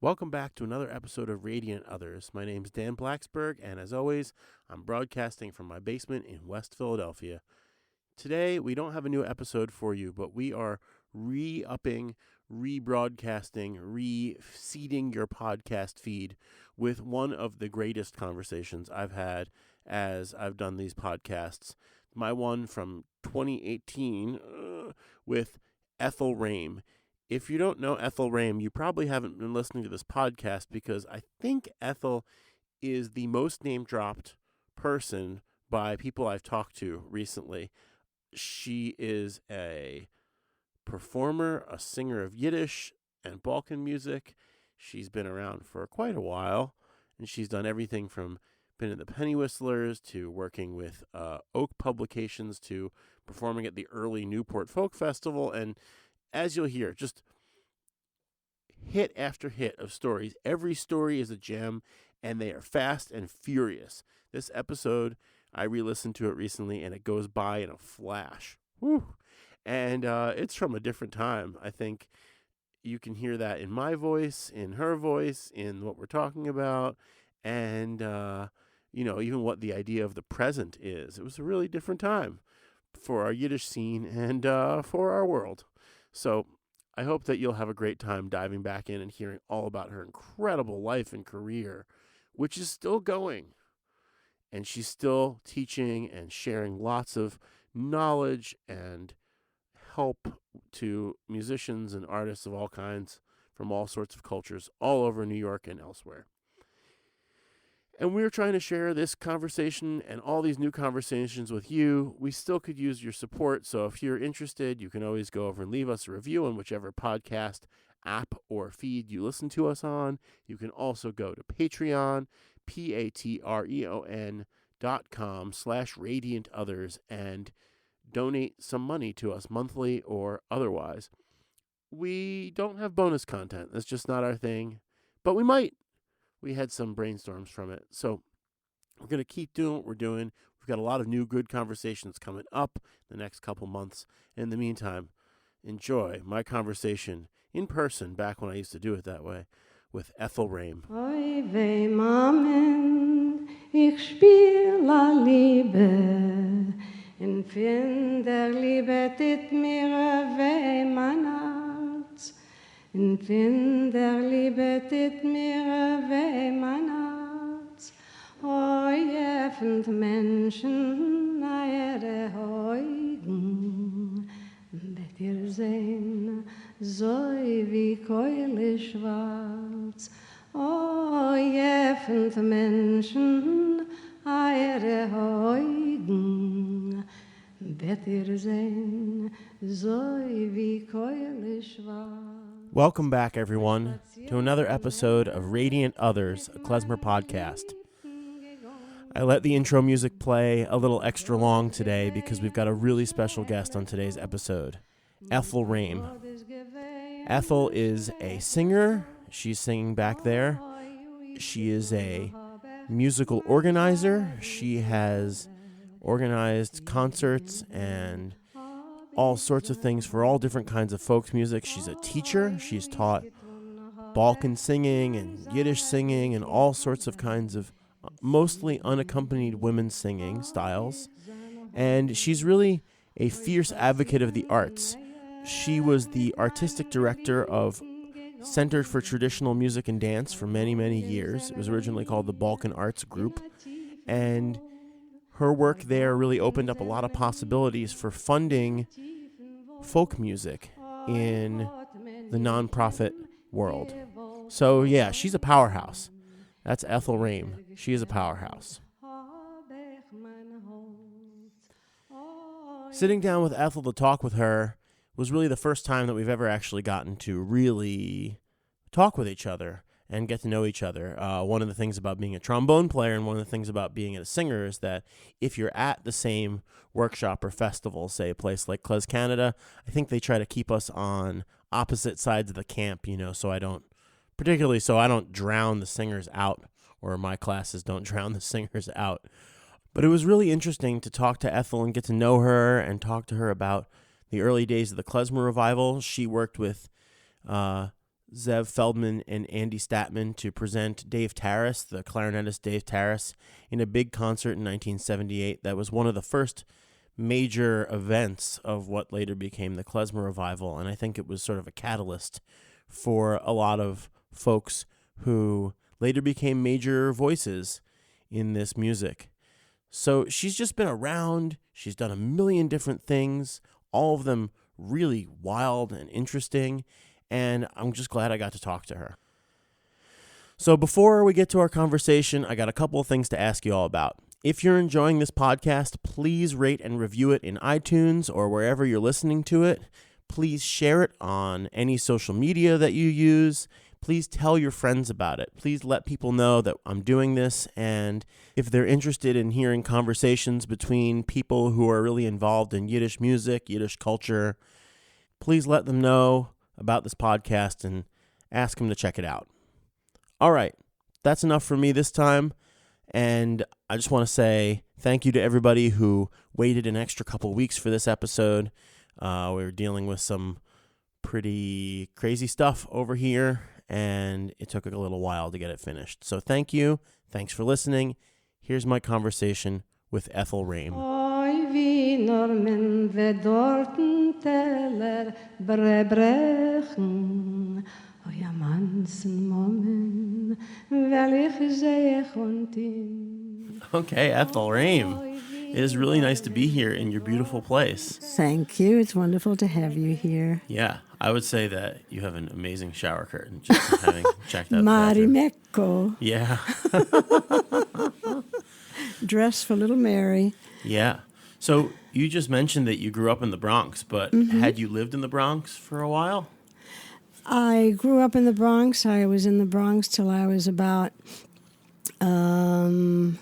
Welcome back to another episode of Radiant Others. My name's Dan Blacksburg, and as always, I'm broadcasting from my basement in West Philadelphia. Today, we don't have a new episode for you, but we are re-upping, rebroadcasting, reseeding your podcast feed with one of the greatest conversations I've had as I've done these podcasts. My one from 2018 with Ethel Raim. If you don't know Ethel Raim, you probably haven't been listening to this podcast because I think Ethel is the most name-dropped person by people I've talked to recently. She is a performer, a singer of Yiddish and Balkan music. She's been around for quite a while, and she's done everything from been in the Penny Whistlers to working with Oak Publications to performing at the early Newport Folk Festival, and as you'll hear, just hit after hit of stories. Every story is a gem, and they are fast and furious. This episode, I re-listened to it recently, and it goes by in a flash. Whew. And it's from a different time. I think you can hear that in my voice, in her voice, in what we're talking about, and, even what the idea of the present is. It was a really different time for our Yiddish scene and for our world. So I hope that you'll have a great time diving back in and hearing all about her incredible life and career, which is still going. And she's still teaching and sharing lots of knowledge and help to musicians and artists of all kinds from all sorts of cultures all over New York and elsewhere. And we're trying to share this conversation and all these new conversations with you. We still could use your support, so if you're interested, you can always go over and leave us a review on whichever podcast app or feed you listen to us on. You can also go to Patreon, patreon.com/Radiant Others, and donate some money to us monthly or otherwise. We don't have bonus content. That's just not our thing, but we might. We had some brainstorms from it. So we're going to keep doing what we're doing. We've got a lot of new good conversations coming up the next couple months. In the meantime, enjoy my conversation in person, back when I used to do it that way, with Ethel Raim. Oi weh Mamen, ich spiel a Liebe, in fin der Liebe tit mir weh mein Herz. In fin der Liebe tit mir weh mein Herz. Oi effend Menschen eure Augen, bet ihr sehn, so wie Keule schwarz. Oi effend Menschen eure Augen, bet ihr sehn, so wie Keule schwarz. Welcome back, everyone, to another episode of Radiant Others, a klezmer podcast. I let the intro music play a little extra long today because we've got a really special guest on today's episode, Ethel Raim. Ethel is a singer. She's singing back there. She is a musical organizer. She has organized concerts and all sorts of things for all different kinds of folk music. She's a teacher. She's taught Balkan singing and Yiddish singing and all sorts of kinds of mostly unaccompanied women singing styles. And she's really a fierce advocate of the arts. She was the artistic director of Center for Traditional Music and Dance for many, many years. It was originally called the Balkan Arts Group. And her work there really opened up a lot of possibilities for funding folk music in the nonprofit world. So yeah, she's a powerhouse. That's Ethel Raim. She is a powerhouse. Sitting down with Ethel to talk with her was really the first time that we've ever actually gotten to really talk with each other and get to know each other. One of the things about being a trombone player and one of the things about being a singer is that if you're at the same workshop or festival, say a place like Klez Canada, I think they try to keep us on opposite sides of the camp, so I don't drown the singers out, or my classes don't drown the singers out. But it was really interesting to talk to Ethel and get to know her and talk to her about the early days of the klezmer revival. She worked with Zev Feldman and Andy Statman to present Dave Tarras, the clarinetist Dave Tarras, in a big concert in 1978 that was one of the first major events of what later became the klezmer revival, and I think it was sort of a catalyst for a lot of folks who later became major voices in this music. So she's just been around. She's done a million different things, all of them really wild and interesting, and I'm just glad I got to talk to her. So before we get to our conversation, I got a couple of things to ask you all about. If you're enjoying this podcast, please rate and review it in iTunes or wherever you're listening to it. Please share it on any social media that you use. Please tell your friends about it. Please let people know that I'm doing this, and if they're interested in hearing conversations between people who are really involved in Yiddish music, Yiddish culture, please let them know about this podcast and ask them to check it out. All right, that's enough for me this time, and I just want to say thank you to everybody who waited an extra couple weeks for this episode. We were dealing with some pretty crazy stuff over here, and it took a little while to get it finished. So thank you. Thanks for listening. Here's my conversation with Ethel Raim. Oy wie Normen ve dorten Teller brechen. Oy a mansen Moment, weil ich sehe kontin. Okay, Ethel Raim. It is really nice to be here in your beautiful place. Thank you. It's wonderful to have you here. Yeah, I would say that you have an amazing shower curtain, just from having checked out the Marimekko. Yeah. Dress for little Mary. Yeah. So you just mentioned that you grew up in the Bronx, but had you lived in the Bronx for a while? I grew up in the Bronx. I was in the Bronx till I was about, to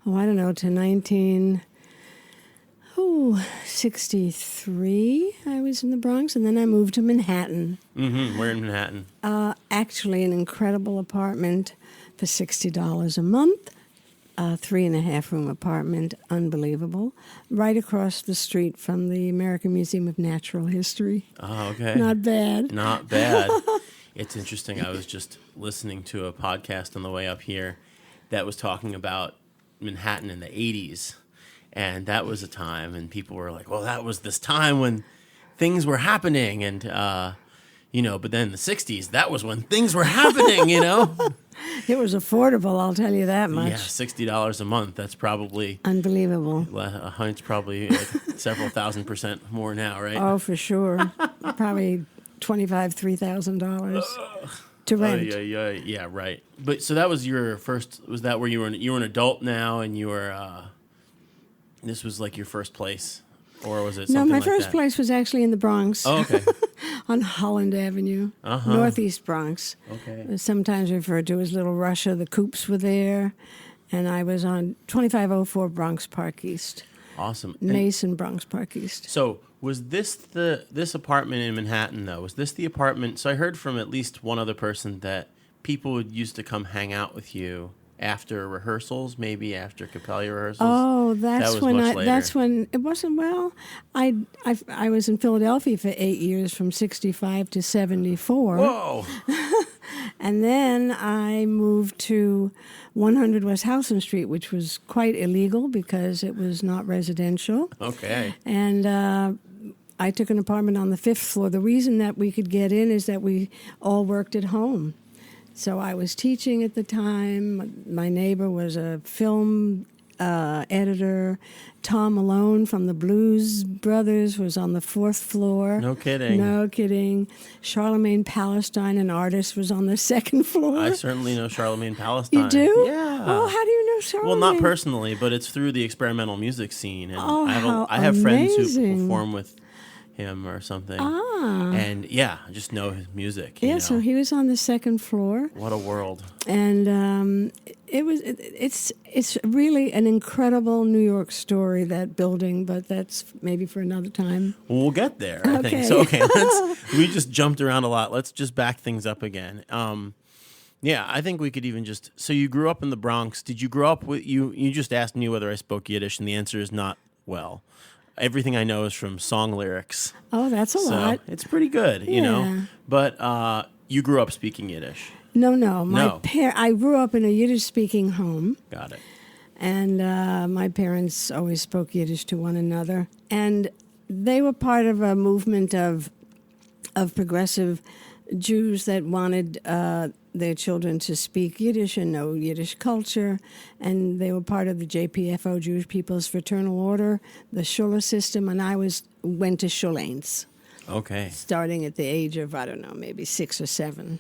1963. I was in the Bronx, and then I moved to Manhattan. Mm-hmm. Where in Manhattan? Actually, an incredible apartment for $60 a month. A 3.5-room apartment, unbelievable, right across the street from the American Museum of Natural History. Oh, okay. Not bad. Not bad. It's interesting. I was just listening to a podcast on the way up here that was talking about Manhattan in the 80s, and that was a time, and people were like, well, that was this time when things were happening, and, but then in the 60s, that was when things were happening, It was affordable, I'll tell you that much. Yeah, $60 a month. That's probably unbelievable. It's probably like several $1,000% more now, right? Oh, for sure. Probably $3,000 to rent. Yeah, right. But so that was your first. Was that where you were an adult now, and you were? This was like your first place, or was it? No, my like first that? place was actually in the Bronx. Oh, okay. On Holland Avenue, Northeast Bronx. Okay. Sometimes referred to as Little Russia. The Coops were there, and I was on 2504 Bronx Park East. Awesome. Mason Bronx Park East. So was this this apartment in Manhattan, though? Was this the apartment? So I heard from at least one other person that people would used to come hang out with you after rehearsals, maybe after Capelli rehearsals. Oh, that's when it wasn't. Well, I was in Philadelphia for 8 years, from 65 to 74. Whoa! And then I moved to 100 West Houston Street, which was quite illegal because it was not residential. Okay. And I took an apartment on the 5th floor. The reason that we could get in is that we all worked at home. So I was teaching at the time. My neighbor was a film editor. Tom Malone from the Blues Brothers was on the 4th floor. No kidding. No kidding. Charlemagne Palestine, an artist, was on the 2nd floor. I certainly know Charlemagne Palestine. You do? Yeah. Oh, how do you know Charlemagne? Well, not personally, but it's through the experimental music scene. And Oh, I have friends who amazing. perform with him or something. Ah. And yeah, I just know his music. Yeah, so he was on the 2nd floor. What a world. And it's really an incredible New York story, that building, but that's maybe for another time. Well, we'll get there, I think. So, we just jumped around a lot. Let's just back things up again. Yeah, I think we could even just... So you grew up in the Bronx. Did you grow up with... You just asked me whether I spoke Yiddish, and the answer is not well. Everything I know is from song lyrics. Oh, that's a lot. It's pretty good, you know. But You grew up speaking Yiddish. No. No. I grew up in a Yiddish-speaking home. Got it. And my parents always spoke Yiddish to one another. And they were part of a movement of progressive Jews that wanted their children to speak Yiddish and know Yiddish culture. And they were part of the JPFO, Jewish People's Fraternal Order, the Shula system. And I went to Shuleins. Okay. Starting at the age of, I don't know, maybe 6 or 7.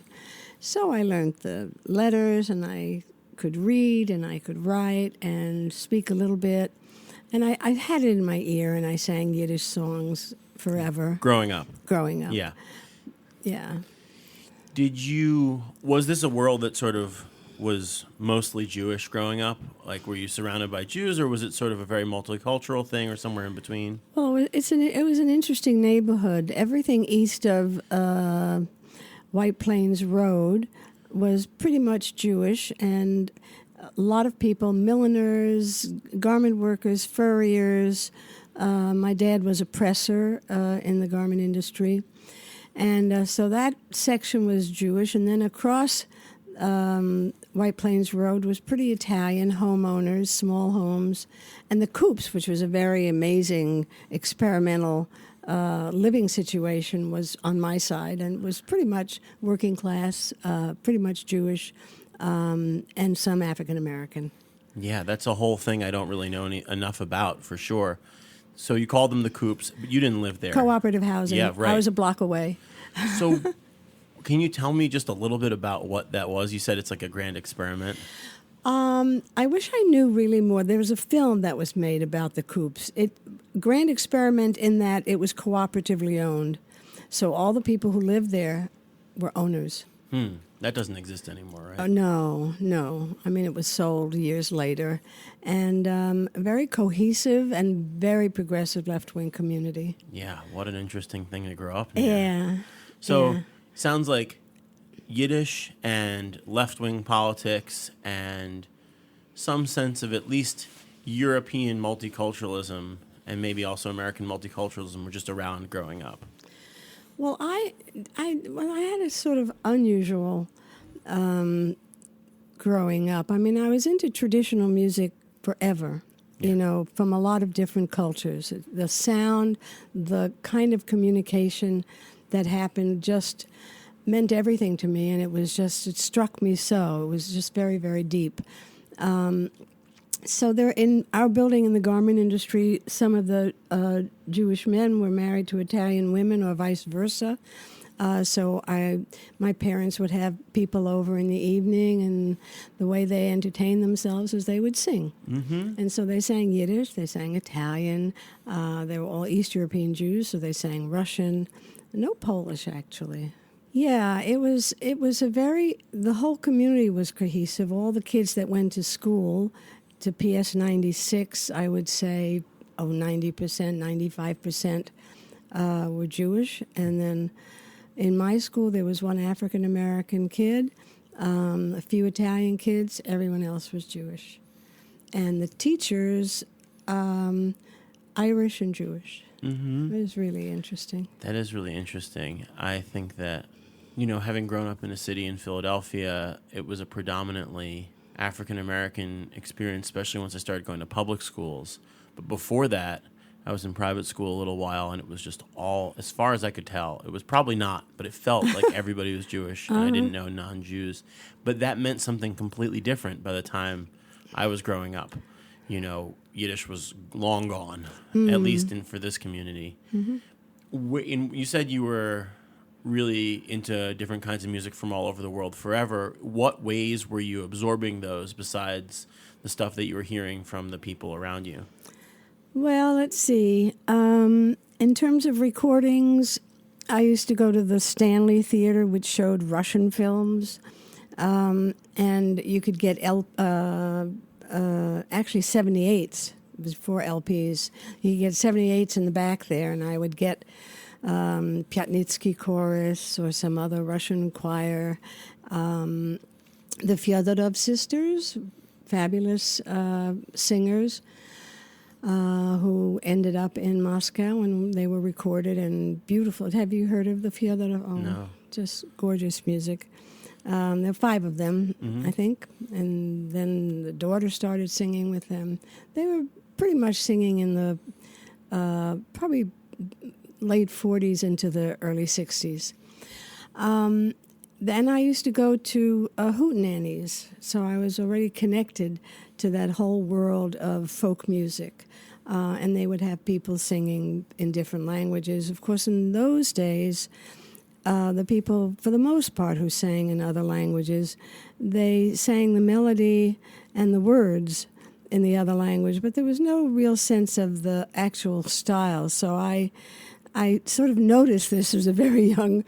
So I learned the letters, and I could read, and I could write, and speak a little bit. And I had it in my ear, and I sang Yiddish songs forever. Growing up. Yeah. Yeah. Was this a world that sort of was mostly Jewish growing up? Like, were you surrounded by Jews, or was it sort of a very multicultural thing, or somewhere in between? Well, it was an interesting neighborhood. Everything east of White Plains Road was pretty much Jewish, and a lot of people, milliners, garment workers, furriers. My dad was a presser in the garment industry. And so that section was Jewish, and then across White Plains Road was pretty Italian, homeowners, small homes, and the Coops, which was a very amazing experimental living situation, was on my side, and was pretty much working class, pretty much Jewish, and some African American. Yeah, that's a whole thing I don't really know enough about, for sure. So you called them the Coops, but you didn't live there. Cooperative housing. Yeah, right. I was a block away. So can you tell me just a little bit about what that was? You said it's like a grand experiment. I wish I knew really more. There was a film that was made about the Coops. Grand experiment in that it was cooperatively owned. So all the people who lived there were owners. That doesn't exist anymore, right? No. I mean, it was sold years later. And a very cohesive and very progressive left-wing community. Yeah, what an interesting thing to grow up in. Yeah. So, yeah. Sounds like Yiddish and left-wing politics and some sense of at least European multiculturalism and maybe also American multiculturalism were just around growing up. Well, I had a sort of unusual growing up. I mean, I was into traditional music forever, from a lot of different cultures. The sound, the kind of communication that happened just meant everything to me, and it struck me so. It was just very, very deep. So there, in our building in the garment industry, some of the Jewish men were married to Italian women, or vice versa. So my parents would have people over in the evening, and the way they entertained themselves is they would sing. Mm-hmm. And so they sang Yiddish, they sang Italian. They were all East European Jews, so they sang Russian. No Polish, actually. Yeah, it was the whole community was cohesive. All the kids that went to school, to PS 96, I would say, 90%, 95% were Jewish. And then in my school, there was one African-American kid, a few Italian kids, everyone else was Jewish. And the teachers, Irish and Jewish. Mm-hmm. It was really interesting. That is really interesting. I think that, having grown up in a city in Philadelphia, it was a predominantly African-American experience, especially once I started going to public schools. But before that, I was in private school a little while, and it was just all, as far as I could tell, it was probably not, but it felt like everybody was Jewish, and I didn't know non-Jews. But that meant something completely different by the time I was growing up. Yiddish was long gone, at least for this community. Mm-hmm. You said you were really into different kinds of music from all over the world forever. What ways were you absorbing those besides the stuff that you were hearing from the people around you? Well, let's see. In terms of recordings, I used to go to the Stanley Theater, which showed Russian films, and you could get actually 78s. It was 4 LPs. You could get 78s in the back there, and I would get Pyatnitsky Chorus or some other Russian choir. The Fyodorov sisters, fabulous singers, who ended up in Moscow, and they were recorded and beautiful. Have you heard of the Fyodorov? No. just gorgeous music. There are 5 of them, I think, and then the daughter started singing with them. They were pretty much singing in the probably late 40s into the early 60s. Then I used to go to hootenannies, so I was already connected to that whole world of folk music. And they would have people singing in different languages. Of course, in those days, the people, for the most part, who sang in other languages, they sang the melody and the words in the other language, but there was no real sense of the actual style. So I sort of noticed this as a very young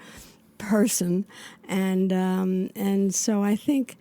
person, and so I think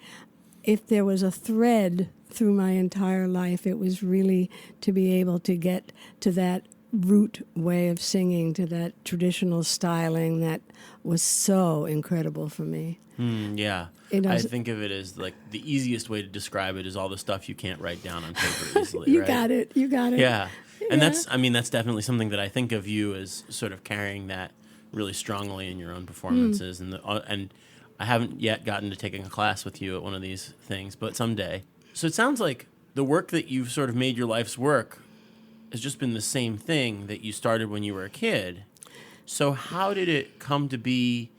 if there was a thread through my entire life, it was really to be able to get to that root way of singing, to that traditional styling that was so incredible for me. Yeah. I think of it as like the easiest way to describe it is all the stuff you can't write down on paper easily. You right? got it. Yeah. And that's definitely something that I think of you as sort of carrying that really strongly in your own performances. And I haven't yet gotten to taking a class with you at one of these things, but someday. So it sounds like the work that you've sort of made your life's work has just been the same thing that you started when you were a kid. So how did it come to be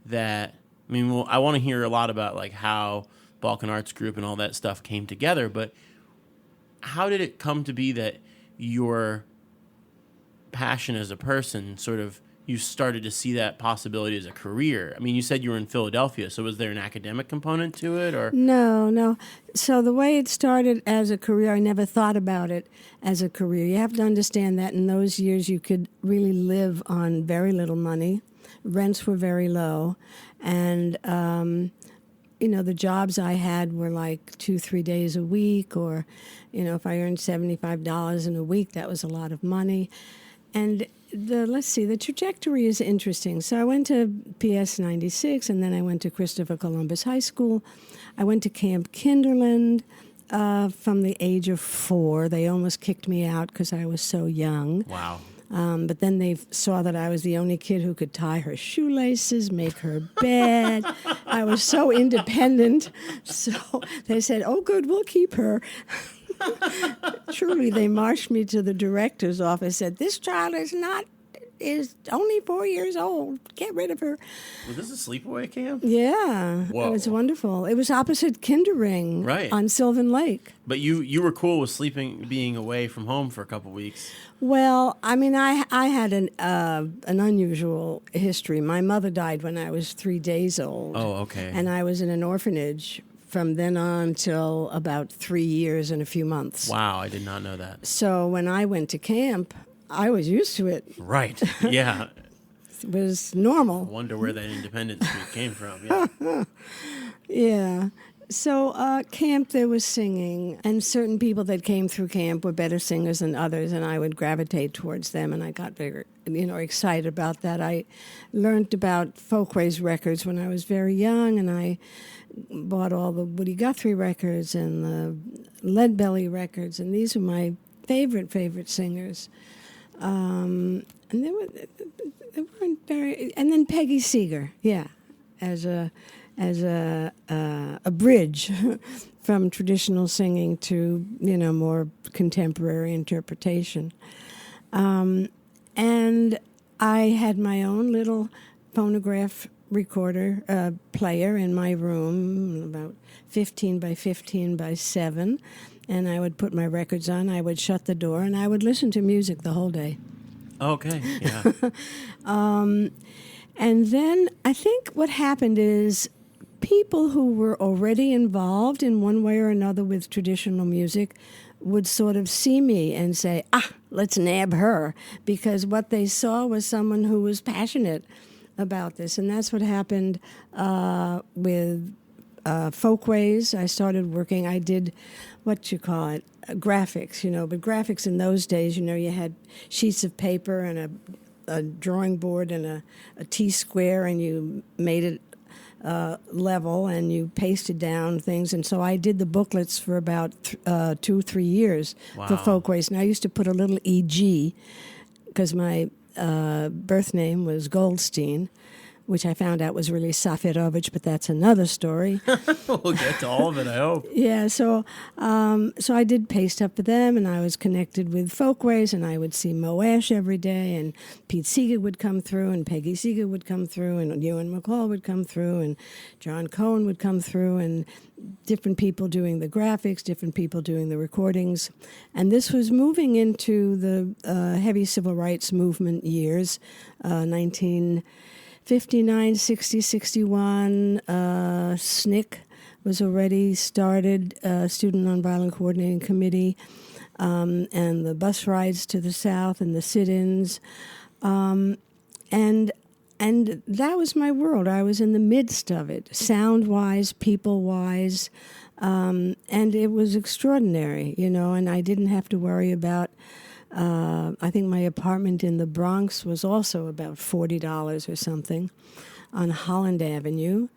that, I mean, well, I want to hear a lot about like how Balkan Arts Group and all that stuff came together, but how did it come to be that your passion as a person sort of, you started to see that possibility as a career? I mean, you said you were in Philadelphia, so was there an academic component to it, or? No. So the way it started as a career, I never thought about it as a career. You have to understand that in those years you could really live on very little money. Rents were very low, and the jobs I had were like 2-3 days a week, or if I earned $75 in a week, that was a lot of money. And the trajectory is interesting. So I went to PS 96, and then I went to Christopher Columbus High School. I went to Camp Kinderland from the age of 4. They almost kicked me out because I was so young. Wow. But then they saw that I was the only kid who could tie her shoelaces, make her bed. I was so independent. So they said, oh, good, we'll keep her. Truly, they marched me to the director's office, said, this child is only 4 years old. Get rid of her. Was this a sleepaway camp? Yeah. Whoa. It was wonderful. It was opposite Kindering, right, on Sylvan Lake. But you were cool with being away from home for a couple weeks. Well, I mean, I had an unusual history. My mother died when I was 3 days old. Oh, okay. And I was in an orphanage from then on till about 3 years and a few months. Wow, I did not know that. So when I went to camp, I was used to it. Right, yeah. It was normal. I wonder where that independence streak came from. Yeah. Yeah. So camp, there was singing, and certain people that came through camp were better singers than others, and I would gravitate towards them, and I got very, excited about that. I learned about Folkways records when I was very young, and I bought all the Woody Guthrie records and the Leadbelly records, and these were my favorite singers. And they weren't very, and then Peggy Seeger, yeah, as a bridge from traditional singing to more contemporary interpretation. And I had my own little phonograph recorder player in my room, about 15 by 15 by 7, and I would put my records on. I would shut the door, and I would listen to music the whole day. Okay, yeah. And then I think what happened is people who were already involved in one way or another with traditional music would sort of see me and say, let's nab her, because what they saw was someone who was passionate about this. And that's what happened with Folkways. I started working, I did, graphics, but graphics in those days, you had sheets of paper and a drawing board and a T-square, and you made it level, and you pasted down things. And so I did the booklets for about 2-3 years. Wow. For Folkways. And I used to put a little E.G. because my birth name was Goldstein, which I found out was really Safirovich, but that's another story. We'll get to all of it, I hope. Yeah, so I did paste up for them, and I was connected with Folkways, and I would see Mo Ash every day, and Pete Seeger would come through, and Peggy Seeger would come through, and Ewan McCall would come through, and John Cohen would come through, and different people doing the graphics, different people doing the recordings. And this was moving into the heavy civil rights movement years, 1959, 60, 61, SNCC was already started, Student Nonviolent Coordinating Committee, and the bus rides to the South and the sit-ins. And that was my world. I was in the midst of it, sound-wise, people-wise, and it was extraordinary, and I didn't have to worry about, I think my apartment in the Bronx was also about $40 or something on Holland Avenue,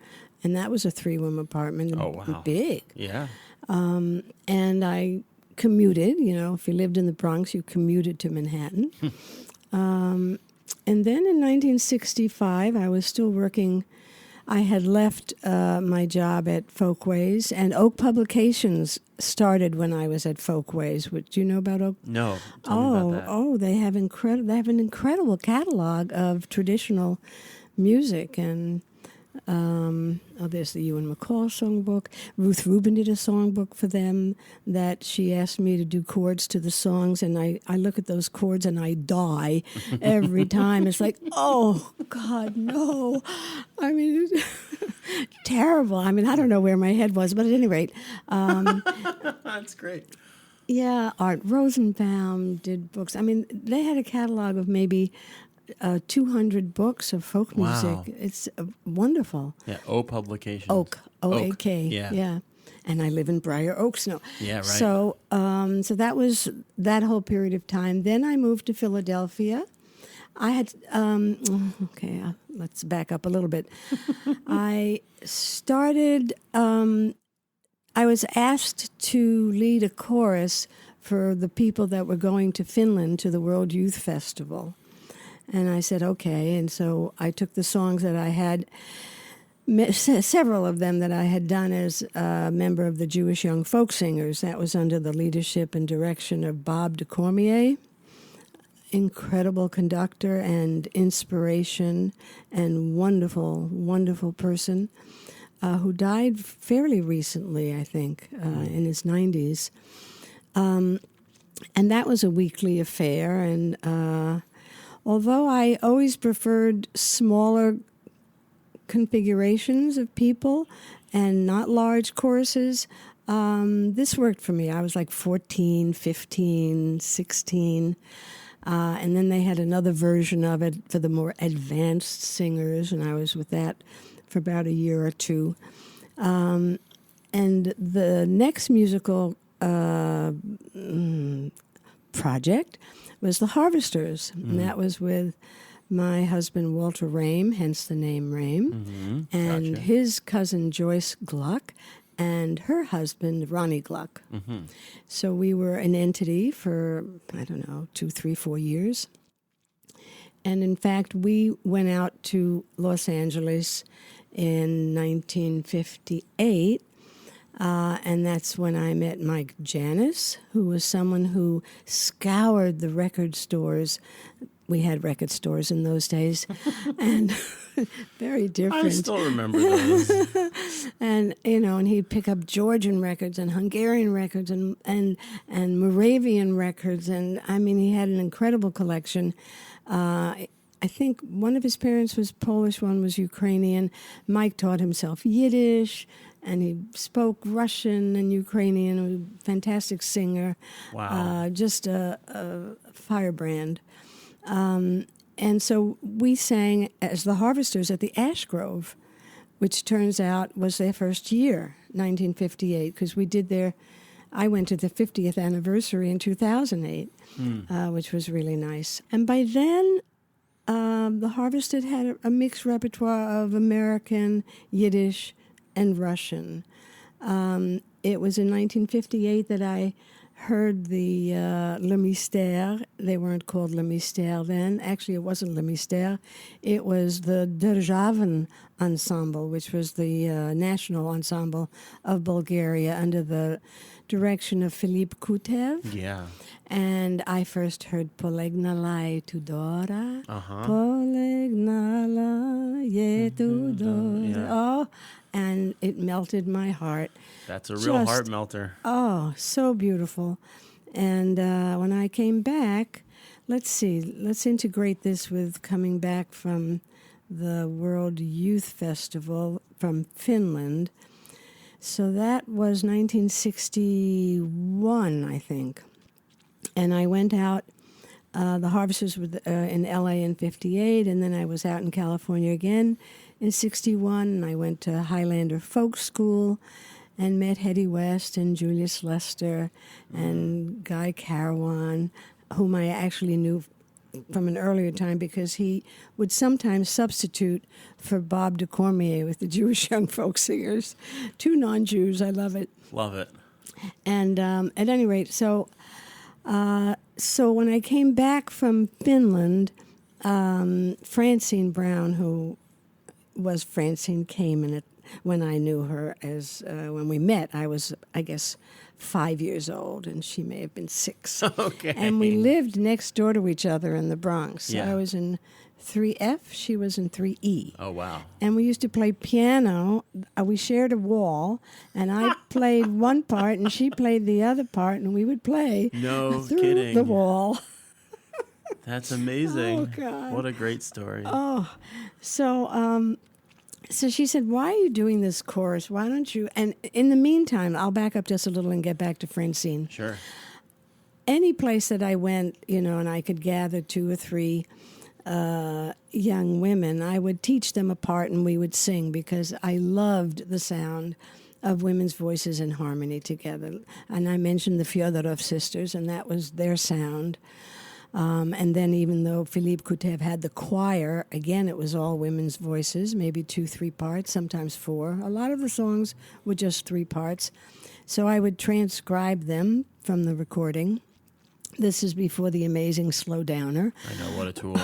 and that was a 3-room apartment. Oh, wow. Big. Yeah. And I commuted, if you lived in the Bronx, you commuted to Manhattan. And then in 1965, I was still working. I had left my job at Folkways, and Oak Publications started when I was at Folkways. Do you know about Oak? No. Tell me about that. Oh, they have an incredible catalog of traditional music, and there's the Ewan McCall songbook. Ruth Rubin did a songbook for them that she asked me to do chords to the songs, and I look at those chords and I die every time. It's like, oh, God, no. I mean, terrible. I mean, I don't know where my head was, but at any rate. That's great. Yeah, Art Rosenbaum did books. I mean, they had a catalog of maybe 200 books of folk music. Wow. It's wonderful. Yeah, O Publications. Oak, O-A-K. Yeah. And I live in Briar Oaks now. Yeah, right. So that was that whole period of time. Then I moved to Philadelphia. I had, let's back up a little bit. I started, I was asked to lead a chorus for the people that were going to Finland to the World Youth Festival. And I said, okay. And so I took the songs that I had, several of them that I had done as a member of the Jewish Young Folk Singers. That was under the leadership and direction of Bob de Cormier, incredible conductor and inspiration and wonderful, wonderful person who died fairly recently, I think, in his 90s. And that was a weekly affair. And although I always preferred smaller configurations of people and not large choruses, this worked for me. I was like 14, 15, 16. And then they had another version of it for the more advanced singers, and I was with that for about a year or two. And the next musical project was The Harvesters, and that was with my husband Walter Raim, hence the name Raim, and his cousin Joyce Gluck, and her husband Ronnie Gluck. So we were an entity for, 2, 3, 4 years. And in fact, we went out to Los Angeles in 1958. And that's when I met Mike Janis, who was someone who scoured the record stores. We had record stores in those days, and very different. I still remember those. And and he'd pick up Georgian records and Hungarian records and Moravian records, and I mean he had an incredible collection. I think one of his parents was Polish, one was Ukrainian. Mike taught himself Yiddish, and he spoke Russian and Ukrainian. He was a fantastic singer. Wow. Just a firebrand. And so we sang as the Harvesters at the Ash Grove, which turns out was their first year, 1958, because I went to the 50th anniversary in 2008, which was really nice. And by then, the Harvested had a mixed repertoire of American, Yiddish, and Russian. It was in 1958 that I heard the Le Mystère. They weren't called Le Mystère then. Actually, it wasn't Le Mystère. It was the Državin Ensemble, which was the national ensemble of Bulgaria under the direction of Filip Kutev. Yeah. And I first heard Polegnala Tudora. Uh-huh. Polegnala Tudora. Yeah. Oh, and it melted my heart. That's a real Just- heart melter. Oh, so beautiful. And when I came back, let's integrate this with coming back from the World Youth Festival from Finland. So that was 1961, I think. And I went out, the Harvesters were in LA in 58, and then I was out in California again in 61, and I went to Highlander Folk School and met Hetty West and Julius Lester and Guy Carawan, whom I actually knew from an earlier time because he would sometimes substitute for Bob de Cormier with the Jewish Young Folk Singers. Two non-Jews, I love it. Love it. And at any rate, so when I came back from Finland, Francine Brown, who was Francine Kamen when I knew her, as when we met, I was, I guess, 5 years old, and she may have been 6. Okay. And we lived next door to each other in the Bronx. Yeah. I was in 3F, she was in 3E. Oh, wow. And we used to play piano. We shared a wall, and I played one part, and she played the other part, and we would play No through kidding. the wall. That's amazing. Oh, God. What a great story. So she said, why are you doing this chorus? Why don't you? And in the meantime, I'll back up just a little and get back to Francine. Sure. Any place that I went, and I could gather 2 or 3 young women, I would teach them a part and we would sing because I loved the sound of women's voices in harmony together. And I mentioned the Fyodorov sisters, and that was their sound. And then even though Filip Kutev had the choir, again, it was all women's voices, maybe 2, 3 parts, sometimes 4. A lot of the songs were just 3 parts. So I would transcribe them from the recording. This is before the amazing Slow Downer. I know, what a tool.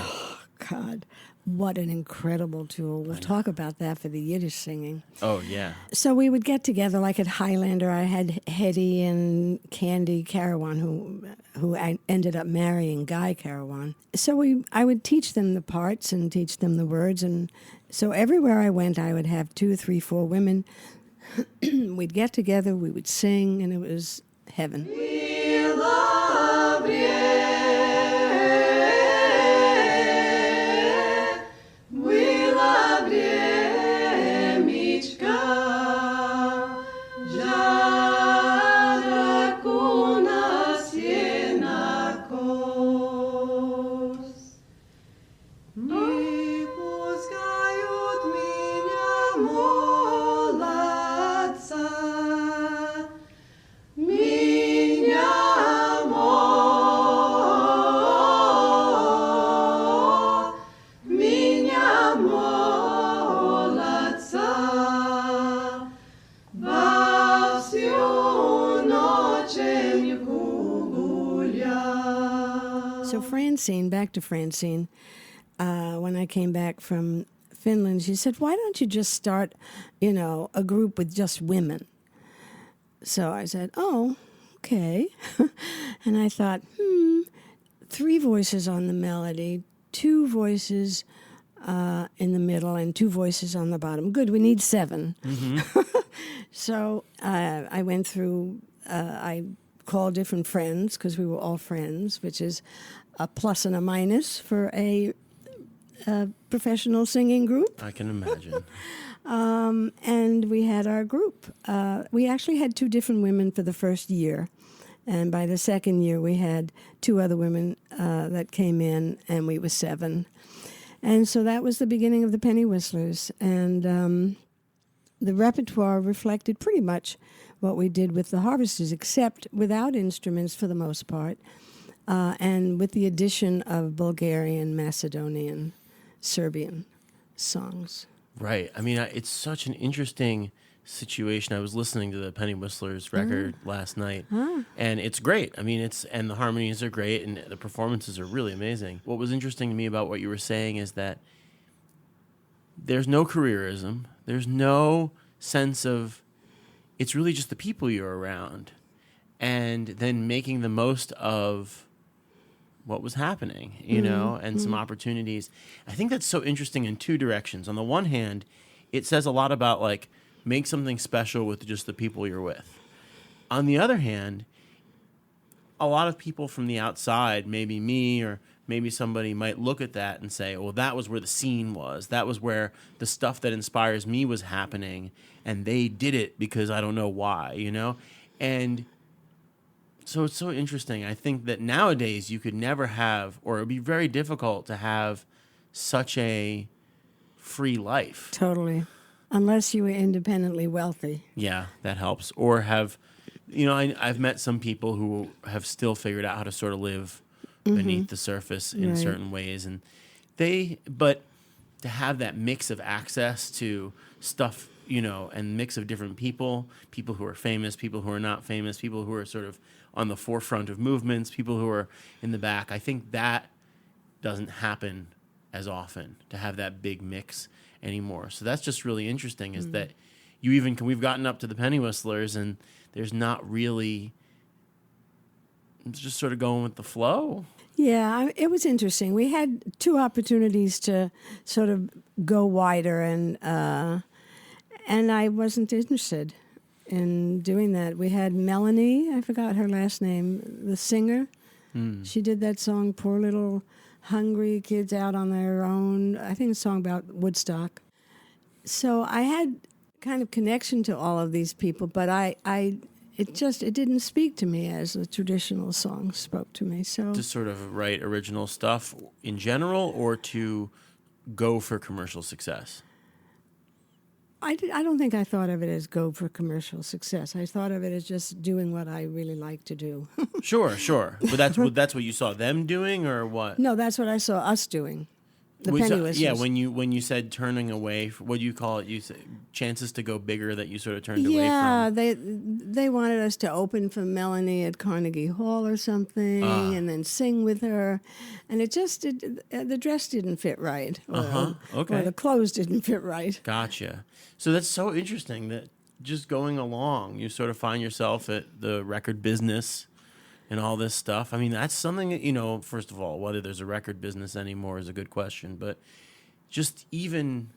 God, what an incredible tool. We'll talk about that for the Yiddish singing. Oh, yeah. So we would get together, like at Highlander. I had Hetty and Candy Carawan, who I ended up marrying Guy Carawan. So I would teach them the parts and teach them the words. And so everywhere I went, I would have 2, 3, 4 women. We'd get together, we would sing, and it was heaven. We love you. We love you, Michka. Żadna ku nas jednakos. Не пускают меня молодца. Меня молодца. Во всю ноченьку гулять. So Francine, back to Francine, when I came back from Finland, she said, why don't you just start, a group with just women? So I said, oh, okay. And I thought, 3 voices on the melody, 2 voices in the middle, and 2 voices on the bottom. Good, we need 7. So I went through, I called different friends, because we were all friends, which is a plus and a minus for a professional singing group. I can imagine. And we had our group. We actually had 2 different women for the first year. And by the second year, we had 2 other women that came in, and we were 7. And so that was the beginning of the Penny Whistlers. And the repertoire reflected pretty much what we did with the Harvesters, except without instruments for the most part, and with the addition of Bulgarian, Macedonian, Serbian songs. Right. I mean, it's such an interesting situation. I was listening to the Penny Whistlers record last night, and it's great. I mean, and the harmonies are great, and the performances are really amazing. What was interesting to me about what you were saying is that there's no careerism. There's no sense of, it's really just the people you're around, and then making the most of what was happening, you know, and some opportunities. I think that's so interesting in two directions. On the one hand, it says a lot about, like, make something special with just the people you're with. On the other hand, a lot of people from the outside, maybe me or maybe somebody, might look at that and say, well, that was where the scene was. That was where the stuff that inspires me was happening, and they did it because I don't know why, you know? And so it's so interesting. I think that nowadays you could never have, or it would be very difficult to have such a free life. Totally. Unless you were independently wealthy. Yeah, that helps. Or have, you know, I've met some people who have still figured out how to sort of live beneath the surface in certain ways. And but to have that mix of access to stuff, you know, and mix of different people who are famous, people who are not famous, people who are sort of on the forefront of movements, people who are in the back. I think that doesn't happen as often, to have that big mix anymore. So that's just really interesting, is that we've gotten up to the Penny Whistlers, and there's not really, it's just sort of going with the flow. Yeah, it was interesting. We had two opportunities to sort of go wider, and I wasn't interested in doing that. We had Melanie, I forgot her last name, the singer. She did that song, Poor Little Hungry Kids Out on Their Own. I think it's a song about Woodstock. So I had kind of connection to all of these people, but it didn't speak to me as the traditional song spoke to me. So to sort of write original stuff in general, or to go for commercial success? I don't think I thought of it as go for commercial success. I thought of it as just doing what I really like to do. Sure. But that's what you saw them doing, or what? No, that's what I saw us doing. The Penny Whistlers. Yeah, when you said turning away, what do you call it? You said chances to go bigger that you sort of turned away from. Yeah, they wanted us to open for Melanie at Carnegie Hall or something, and then sing with her, and the dress didn't fit right, or the clothes didn't fit right. Gotcha. So that's so interesting that just going along, you sort of find yourself at the record business and all this stuff. I mean, that's something that, you know, first of all, whether there's a record business anymore is a good question, but just even,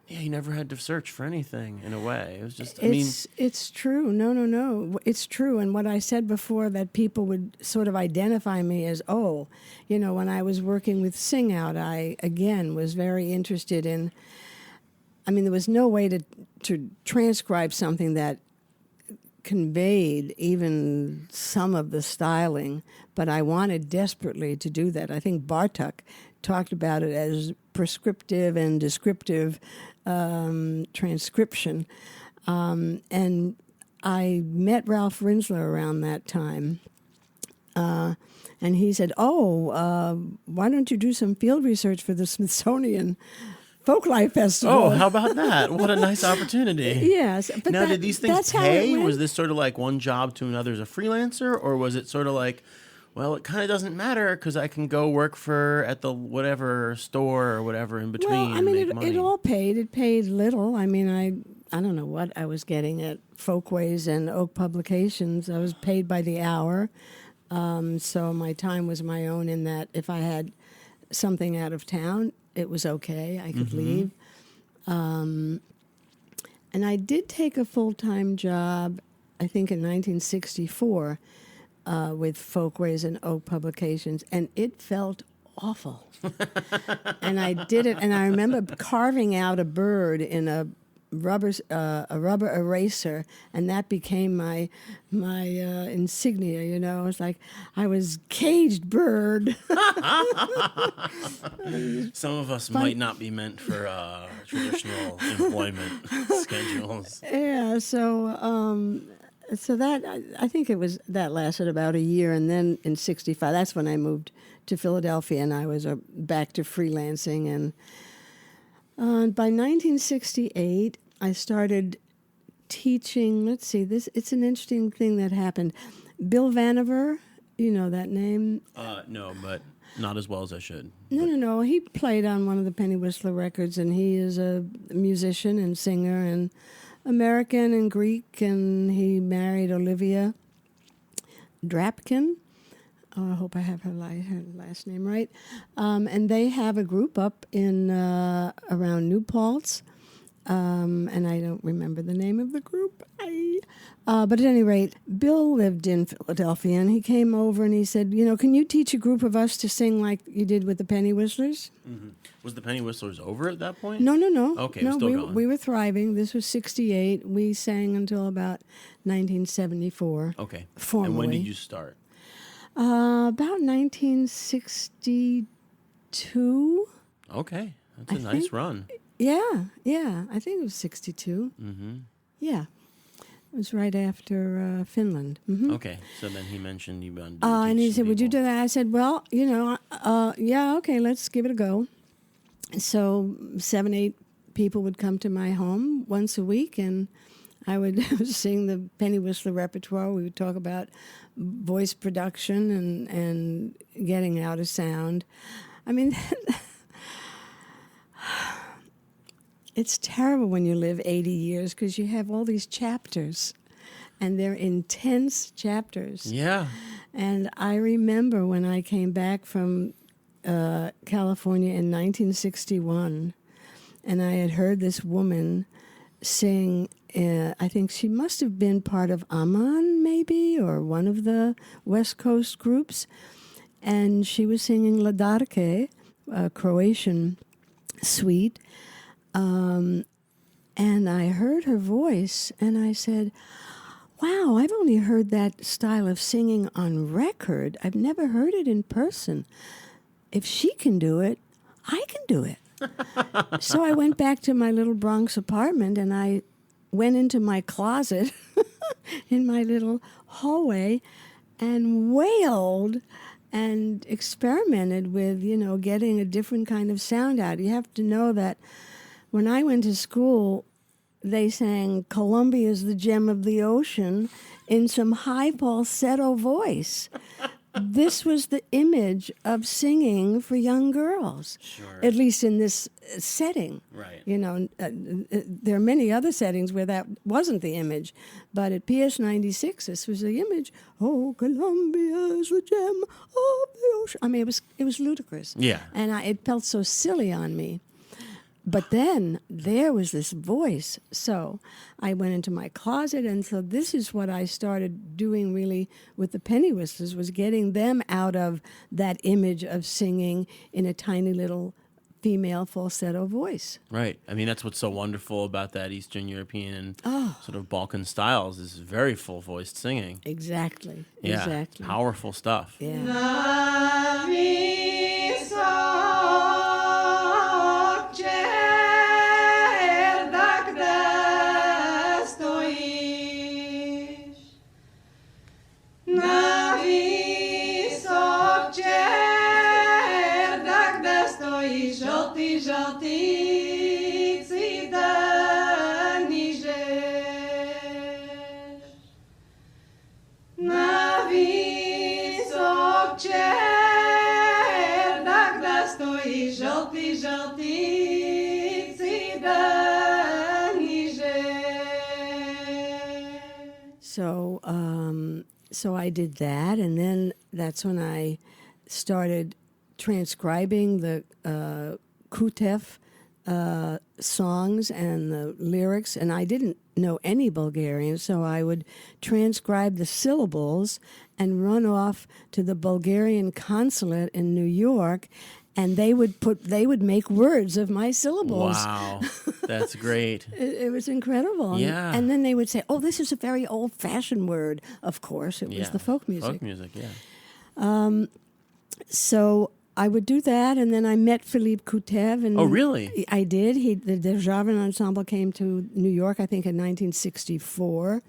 you never had to search for anything in a way. It was just, It's true. No. It's true. And what I said before, that people would sort of identify me as, when I was working with Sing Out, I, again, was very interested in, there was no way to transcribe something that conveyed even some of the styling, but I wanted desperately to do that. I think Bartok talked about it as prescriptive and descriptive transcription. And I met Ralph Rinsler around that time. And he said, why don't you do some field research for the Smithsonian Folklife Festival? Oh, how about that? What a nice opportunity. Yes. But now, did these things pay? Was this sort of like one job to another as a freelancer? Or was it sort of like, well, it kind of doesn't matter because I can go work at the whatever store or whatever in between and make money? It all paid. It paid little. I don't know what I was getting at Folkways and Oak Publications. I was paid by the hour. So my time was my own, in that if I had something out of town, it was okay. I could leave. And I did take a full-time job, I think in 1964, with Folkways and Oak Publications, and it felt awful. And I did it, and I remember carving out a bird in a rubber eraser, and that became my insignia. It was like I was caged bird. Some of us might not be meant for traditional employment schedules. Yeah, so that I think that lasted about a year, and then in '65, that's when I moved to Philadelphia, and I was back to freelancing. And by 1968, I started teaching. Let's see. It's an interesting thing that happened. Bill Vanover, you know that name? No, but not as well as I should. No. He played on one of the Penny Whistler records, and he is a musician and singer and American and Greek, and he married Olivia Drapkin. I hope I have her last name right. And they have a group up in around New Paltz, and I don't remember the name of the group. But at any rate, Bill lived in Philadelphia, and he came over and he said, can you teach a group of us to sing like you did with the Penny Whistlers? Mm-hmm. Was the Penny Whistlers over at that point? No. Okay, no, still going. We were thriving. This was 1968. We sang until about 1974. Okay. Formally. And when did you start? About 1962. Okay, that's a nice run. Yeah. I think it was 62. Mm-hmm. Yeah. It was right after Finland. Mm-hmm. Okay, so then he mentioned you wanted to and he teach said, some would you people. do that? I said, well, yeah, okay, let's give it a go. So 7, 8 people would come to my home once a week, and I would sing the Penny Whistler repertoire. We would talk about voice production and getting out a sound. I mean, it's terrible when you live 80 years because you have all these chapters, and they're intense chapters. Yeah. And I remember when I came back from California in 1961, and I had heard this woman sing. I think she must have been part of Aman, maybe, or one of the West Coast groups. And she was singing La Darke, a Croatian suite. And I heard her voice, and I said, wow, I've only heard that style of singing on record. I've never heard it in person. If she can do it, I can do it. So I went back to my little Bronx apartment, and I went into my closet in my little hallway and wailed and experimented with, getting a different kind of sound out. You have to know that when I went to school, they sang Columbia's the Gem of the Ocean in some high falsetto voice. This was the image of singing for young girls, Sure. at least in this setting. Right. There are many other settings where that wasn't the image, but at PS 96, this was the image. Oh, Columbia is the gem of the ocean. I mean, it was ludicrous. Yeah. And it felt so silly on me. But then there was this voice. So I went into my closet, and so this is what I started doing really with the Penny Whistlers, was getting them out of that image of singing in a tiny little female falsetto voice. Right. I mean, that's what's so wonderful about that Eastern European and sort of Balkan styles is very full-voiced singing. Exactly. Yeah. Exactly. Powerful stuff. Yeah. Na visočerdach, kde stojíš. Na visočerdach, kde stojíš, žltý, žltý cidený žeš. Na visočerdach, kde stojíš, žltý, žltý cidený žeš. So I did that, and then that's when I started transcribing the Kutev songs and the lyrics, and I didn't know any Bulgarian, so I would transcribe the syllables and run off to the Bulgarian consulate in New York, and they would make words of my syllables. Wow. That's great. It was incredible. Yeah. And then they would say, oh, this is a very old-fashioned word. Of course, it was the folk music. Folk music, yeah. So I would do that, and then I met Philippe Kutev. And Oh, really? I did. The Javan Ensemble came to New York, I think, in 1964.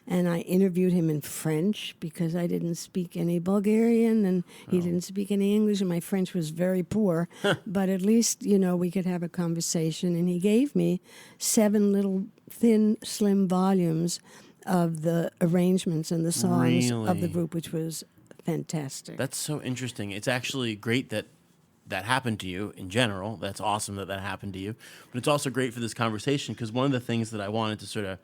and I interviewed him in French because I didn't speak any Bulgarian and he didn't speak any English, and my French was very poor. But at least, we could have a conversation. And he gave me 7 little thin, slim volumes of the arrangements and the songs of the Really? group, which was fantastic. That's so interesting. It's actually great that happened to you in general. That's awesome that happened to you. But it's also great for this conversation because one of the things that I wanted to sort of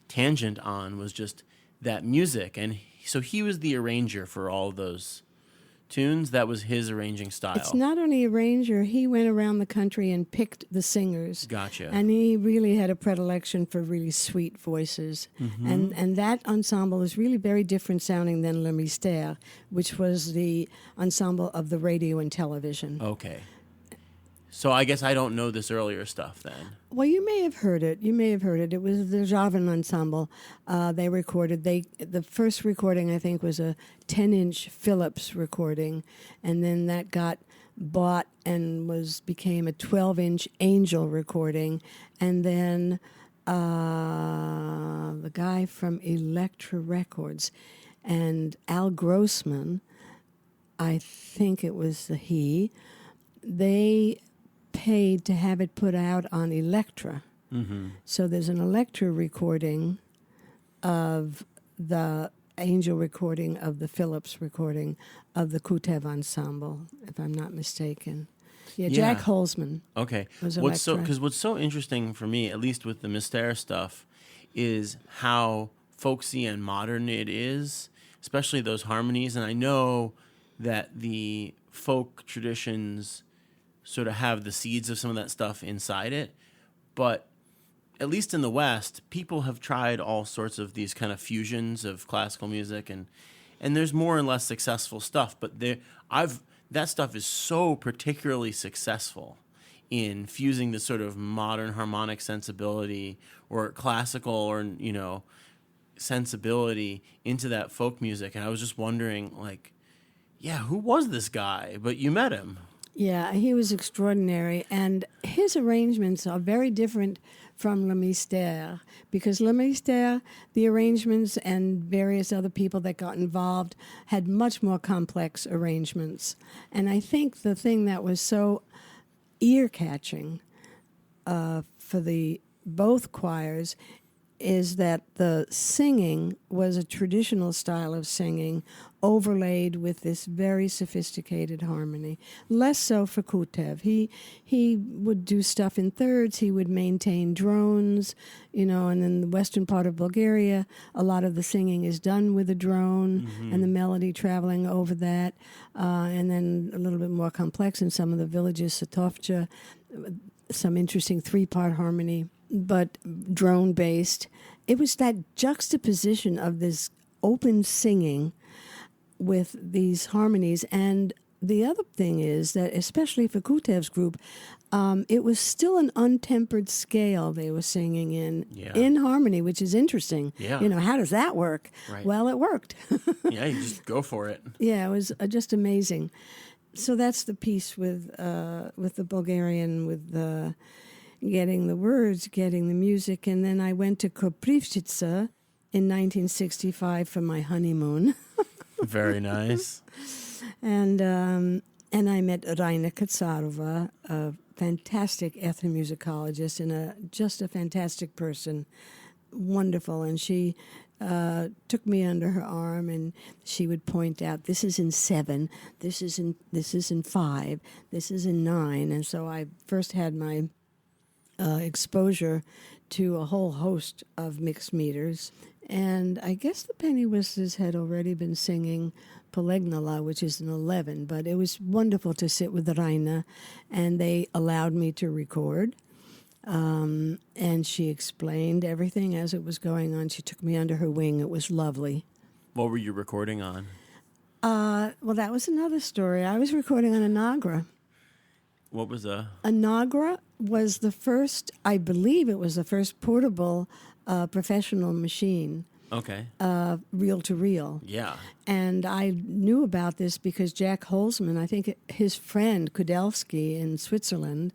tangent on was just that music. And so he was the arranger for all of those tunes. That was his arranging style. It's not only arranger, he went around the country and picked the singers. Gotcha. And he really had a predilection for really sweet voices. And that ensemble is really very different sounding than Le Mystère, which was the ensemble of the radio and television. Okay. So I guess I don't know this earlier stuff then. Well, you may have heard it. It was the Javan Ensemble. They recorded. The first recording, I think, was a 10-inch Philips recording, and then that got bought and became a 12-inch Angel recording, and then the guy from Elektra Records and Al Grossman, I think it was they paid to have it put out on Elektra. So there's an Elektra recording of the Angel recording of the Philips recording of the Kutev Ensemble, if I'm not mistaken. Yeah, Jack Holzman. Okay. Was What's Elektra. so interesting for me, at least with the Mystère stuff, is how folksy and modern it is, especially those harmonies. And I know that the folk traditions sort of have the seeds of some of that stuff inside it, but at least in the West, people have tried all sorts of these kind of fusions of classical music, and there's more and less successful stuff, but that stuff is so particularly successful in fusing this sort of modern harmonic sensibility or classical or sensibility into that folk music. And I was just wondering, who was this guy? But you met him. Yeah, he was extraordinary, and his arrangements are very different from Le Mystère, because Le Mystère, the arrangements and various other people that got involved had much more complex arrangements. And I think the thing that was so ear-catching for both choirs is that the singing was a traditional style of singing overlaid with this very sophisticated harmony. Less so for Kutev. He would do stuff in thirds. He would maintain drones, and in the western part of Bulgaria, a lot of the singing is done with a drone and the melody traveling over that. And then a little bit more complex in some of the villages, Satovcha, some interesting 3-part harmony, but drone-based. It was that juxtaposition of this open singing with these harmonies. And the other thing is that, especially for Kutev's group, it was still an untempered scale they were singing in harmony, which is interesting. Yeah. How does that work? Right. Well, it worked. Yeah, you just go for it. Yeah, it was just amazing. So that's the piece with the Bulgarian, with the getting the words, getting the music. And then I went to Koprivnica in 1965 for my honeymoon. Very nice. And I met Raina Katsarova, a fantastic ethnomusicologist and just a fantastic person, wonderful. And she took me under her arm, and she would point out, this is in 7, this is in 5, this is in 9. And so I first had my exposure to a whole host of mixed meters. And I guess the penny whistlers had already been singing Polegnala, which is an 11, but it was wonderful to sit with Raina, and they allowed me to record. And she explained everything as it was going on. She took me under her wing. It was lovely. What were you recording on? Well, that was another story. I was recording on a Nagra. What was a Nagra was the first, I believe it was the first portable professional machine. Okay. Reel to reel. Yeah. And I knew about this because Jack Holzman, I think his friend Kudelski in Switzerland,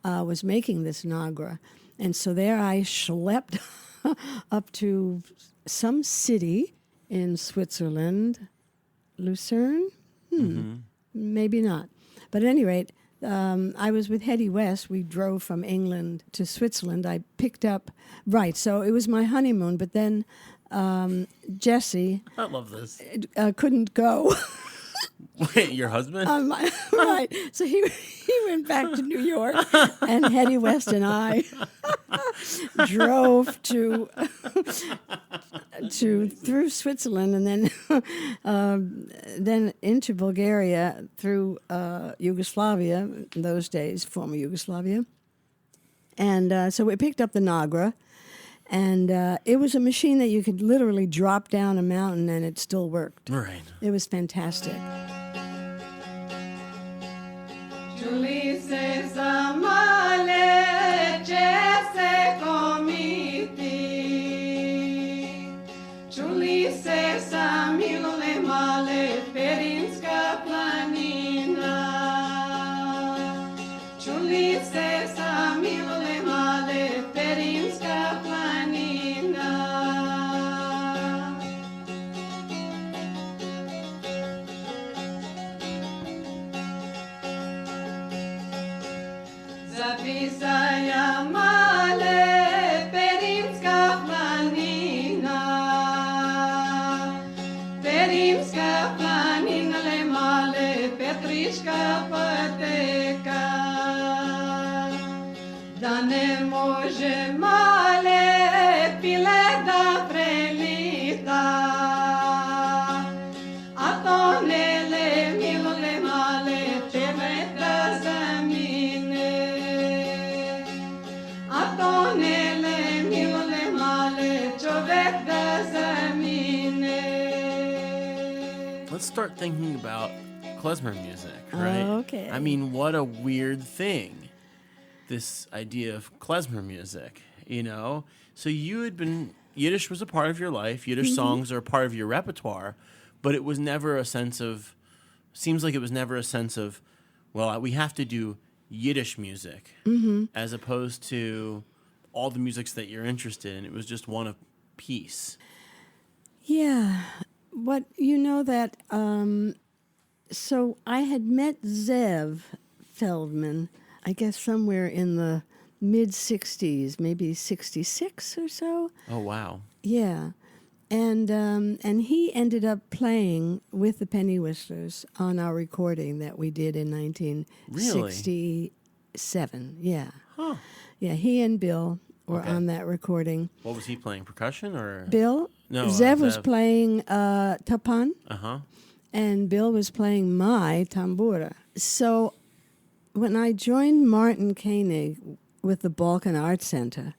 was making this Nagra. And so there I schlepped up to some city in Switzerland, Lucerne? Maybe not. But at any rate, I was with Hetty West. We drove from England to Switzerland. I picked up, right, so it was my honeymoon, but then Jesse I love this. couldn't go. Wait, your husband? Right. So he went back to New York, and Hetty West and I drove through Switzerland, and then into Bulgaria through Yugoslavia in those days, former Yugoslavia, and so we picked up the Nagra. And it was a machine that you could literally drop down a mountain and it still worked. Right. It was fantastic. Julie says, Amale, Jesse comiti. Julie says, Amile male, Perinska planina. Julie says, Amile male, Perinska planina. Zapisaya male, Perinska planina. Perinska planina le male, Petrička pateka. Da ne može male pile da prelita, a to ne le milo le male tebe da zamine, a to ne le milo le male čovek da zamine. Let's start thinking about klezmer music, right? Oh, okay. I mean, what a weird thing, this idea of klezmer music, you know? So Yiddish was a part of your life. Yiddish songs are a part of your repertoire, but it was never a sense of, seems like it was never a sense of, well, we have to do Yiddish music as opposed to all the musics that you're interested in. It was just one piece. Yeah. What, you know that, so I had met Zev Feldman, I guess somewhere in the mid-'60s, maybe 66 or so. Oh, wow. Yeah. And he ended up playing with the Penny Whistlers on our recording that we did in 1967. Yeah. Huh. Yeah, he and Bill were Okay. on that recording. What was he playing, percussion or? Bill? No, Zev was Zev. playing tapan, Uh-huh. and Bill was playing my tambura. So when I joined Martin Koenig with the Balkan Art Center,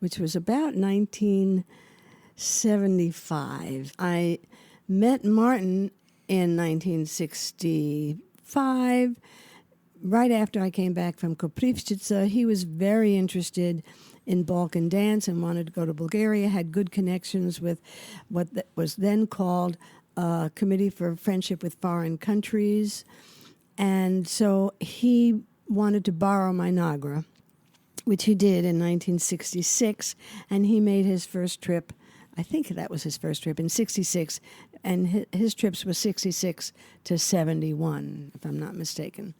which was about 1975, I met Martin in 1965. Right after I came back from Koprivstica, he was very interested in Balkan dance and wanted to go to Bulgaria, had good connections with what was then called Committee for Friendship with Foreign Countries. And so he wanted to borrow my Nagra, which he did in 1966, and he made his first trip, I think that was his first trip, in 66, and his trips were 66 to 71, if I'm not mistaken.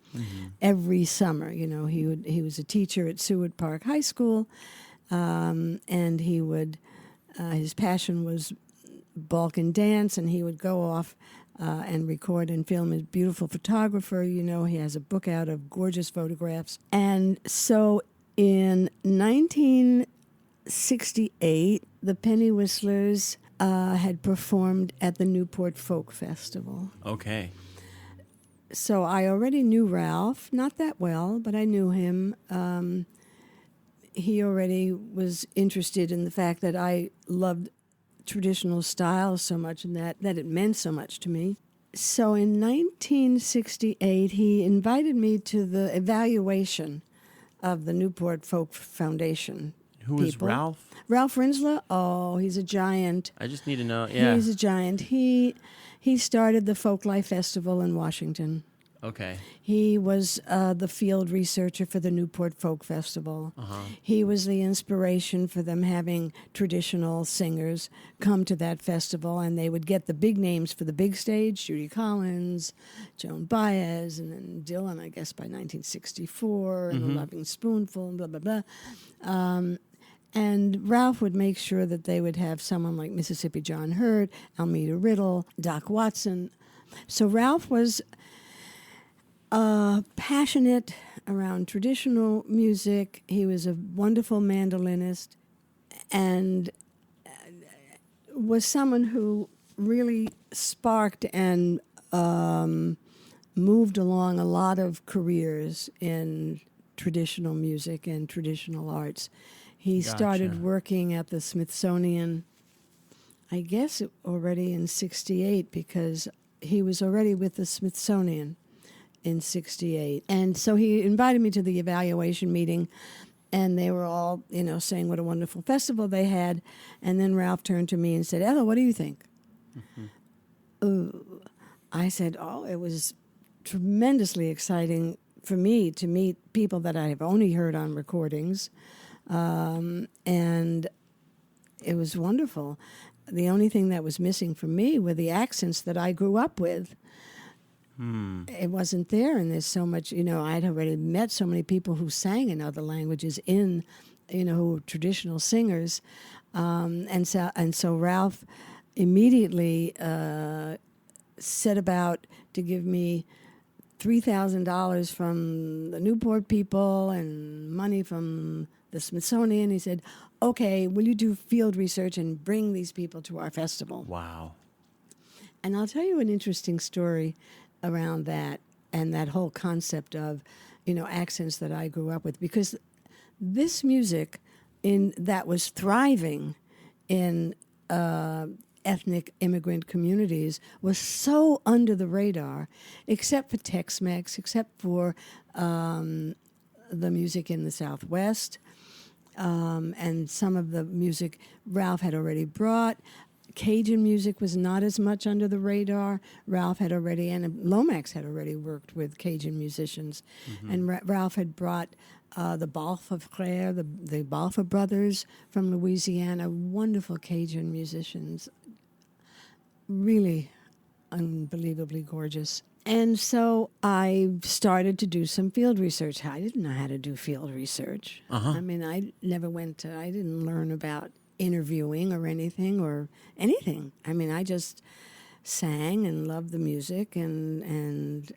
Every summer, you know, he was a teacher at Seward Park High School, and he would, his passion was Balkan dance, and he would go off and record and film. He's a beautiful photographer, you know, he has a book out of gorgeous photographs. And so in 1968, the Penny Whistlers had performed at the Newport Folk Festival. Okay. So I already knew Ralph, not that well, but I knew him. He already was interested in the fact that I loved traditional styles so much and that it meant so much to me. So in 1968, he invited me to the evaluation of the Newport Folk Foundation. Who is people. Ralph? Ralph Rinsler? Oh, he's a giant. I just need to know. Yeah. He's a giant. He started the Folklife Festival in Washington. Okay. He was the field researcher for the Newport Folk Festival. He was the inspiration for them having traditional singers come to that festival, and they would get the big names for the big stage, Judy Collins, Joan Baez, and then Dylan, I guess, by 1964, and The Loving Spoonful, and blah, blah, blah. And Ralph would make sure that they would have someone like Mississippi John Hurt, Almeda Riddle, Doc Watson. So Ralph was passionate around traditional music. He was a wonderful mandolinist and was someone who really sparked and moved along a lot of careers in traditional music and traditional arts. He started working at the Smithsonian, I guess already in 68, because he was already with the Smithsonian in 68. And so he invited me to the evaluation meeting, and they were all, saying what a wonderful festival they had. And then Ralph turned to me and said, Ethel, what do you think? Ooh. I said, it was tremendously exciting for me to meet people that I have only heard on recordings. And it was wonderful. The only thing that was missing for me were the accents that I grew up with. It wasn't there, and there's so much, I'd already met so many people who sang in other languages who were traditional singers. And so Ralph immediately set about to give me $3,000 from the Newport people and money from the Smithsonian. He said, okay, will you do field research and bring these people to our festival? Wow. And I'll tell you an interesting story around that and that whole concept of, accents that I grew up with, because this music that was thriving in ethnic immigrant communities was so under the radar, except for Tex-Mex, except for the music in the Southwest, and some of the music Ralph had already brought. Cajun music was not as much under the radar. Ralph had already, and Lomax had already worked with Cajun musicians. And Ralph had brought the Balfa Frères, the Balfa brothers from Louisiana, wonderful Cajun musicians, really unbelievably gorgeous. And so I started to do some field research. I didn't know how to do field research. I mean, I didn't learn about interviewing or anything. I mean, I just sang and loved the music and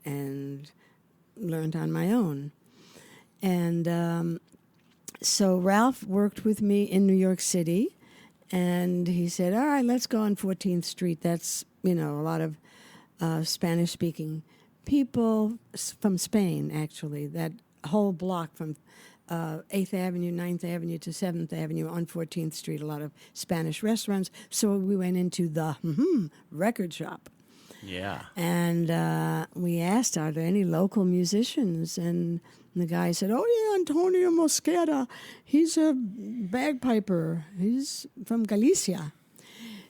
learned on my own. And so Ralph worked with me in New York City, and he said, all right, let's go on 14th Street. That's, a lot of Spanish-speaking people from Spain, actually. That whole block from 8th Avenue, 9th Avenue to 7th Avenue on 14th Street, a lot of Spanish restaurants. So we went into the record shop. Yeah. And we asked, are there any local musicians? And the guy said, oh, yeah, Antonio Mosquera. He's a bagpiper. He's from Galicia.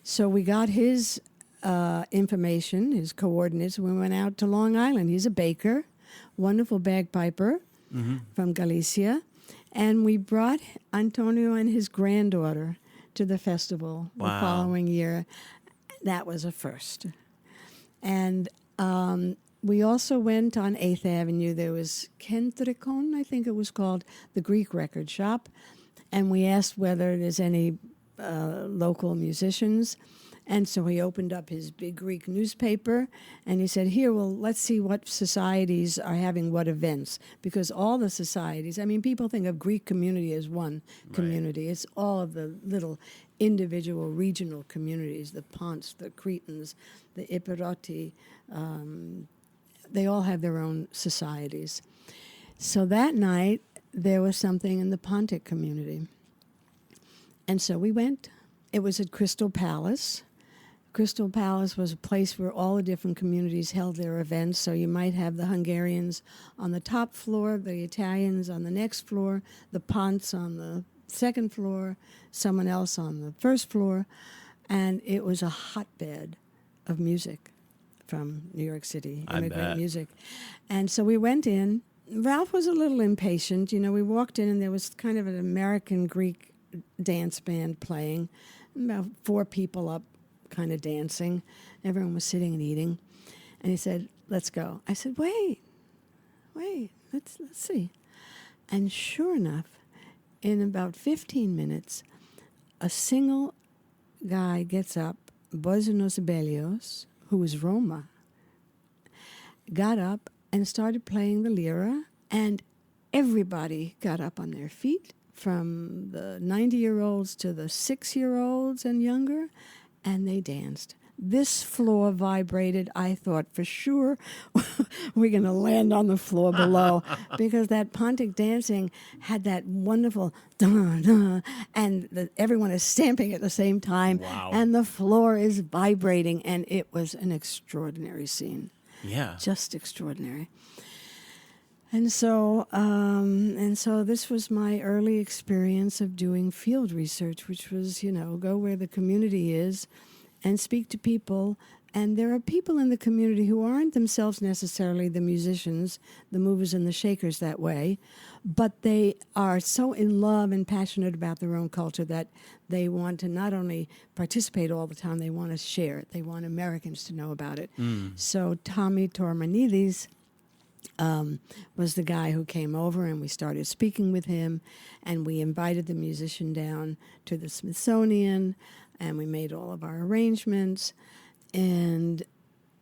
So we got his information, his coordinates. We went out to Long Island. He's a baker, wonderful bagpiper from Galicia. And we brought Antonio and his granddaughter to the festival the following year. That was a first. And we also went on 8th Avenue. There was Kentrikon, I think it was called, the Greek record shop. And we asked whether there's any local musicians. And so he opened up his big Greek newspaper, and he said, let's see what societies are having what events. Because all the societies, people think of Greek community as one community. It's all of the little individual regional communities, the Ponts, the Cretans, the Epiroti. They all have their own societies. So that night, there was something in the Pontic community. And so we went. It was at Crystal Palace. Crystal Palace was a place where all the different communities held their events. So you might have the Hungarians on the top floor, the Italians on the next floor, the Ponts on the second floor, someone else on the first floor. And it was a hotbed of music from New York City, I immigrant bet. music. And so we went in. Ralph was a little impatient. You know, we walked in and there was kind of an American Greek dance band playing, about 4 people up kind of dancing. Everyone was sitting and eating. And he said, let's go. I said, wait, let's see. And sure enough, in about 15 minutes, a single guy gets up, Bozanos Belios, who was Roma, got up and started playing the lira, and everybody got up on their feet, from the 90-year-olds to the 6-year-olds and younger, and they danced. This floor vibrated. I thought for sure we're going to land on the floor below because that Pontic dancing had that wonderful da-da, and everyone is stamping at the same time. Wow. And the floor is vibrating, and it was an extraordinary scene. Yeah. Just extraordinary. And so this was my early experience of doing field research, which was, go where the community is and speak to people. And there are people in the community who aren't themselves necessarily the musicians, the movers and the shakers that way, but they are so in love and passionate about their own culture that they want to not only participate all the time, they want to share it. They want Americans to know about it. So Tommy Tormanidis was the guy who came over, and we started speaking with him, and we invited the musician down to the Smithsonian, and we made all of our arrangements, and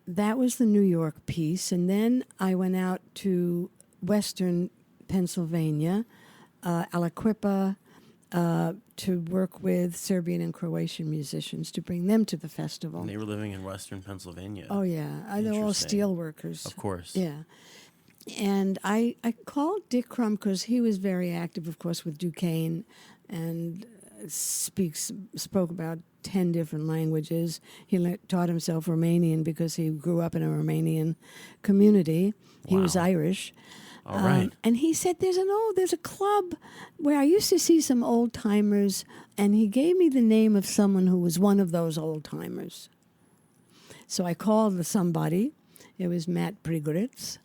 that was the New York piece. And then I went out to Western Pennsylvania, Aliquippa, to work with Serbian and Croatian musicians to bring them to the festival. And they were living in Western Pennsylvania. Oh, yeah. They're all Interesting. steel workers. Of course. Yeah. And I called Dick Crum because he was very active, of course, with Duquesne, and spoke about 10 different languages. He taught himself Romanian because he grew up in a Romanian community. He was Irish. All right. And he said, there's a club where I used to see some old timers, and he gave me the name of someone who was one of those old timers. So I called somebody. It was Matt Prigoritz.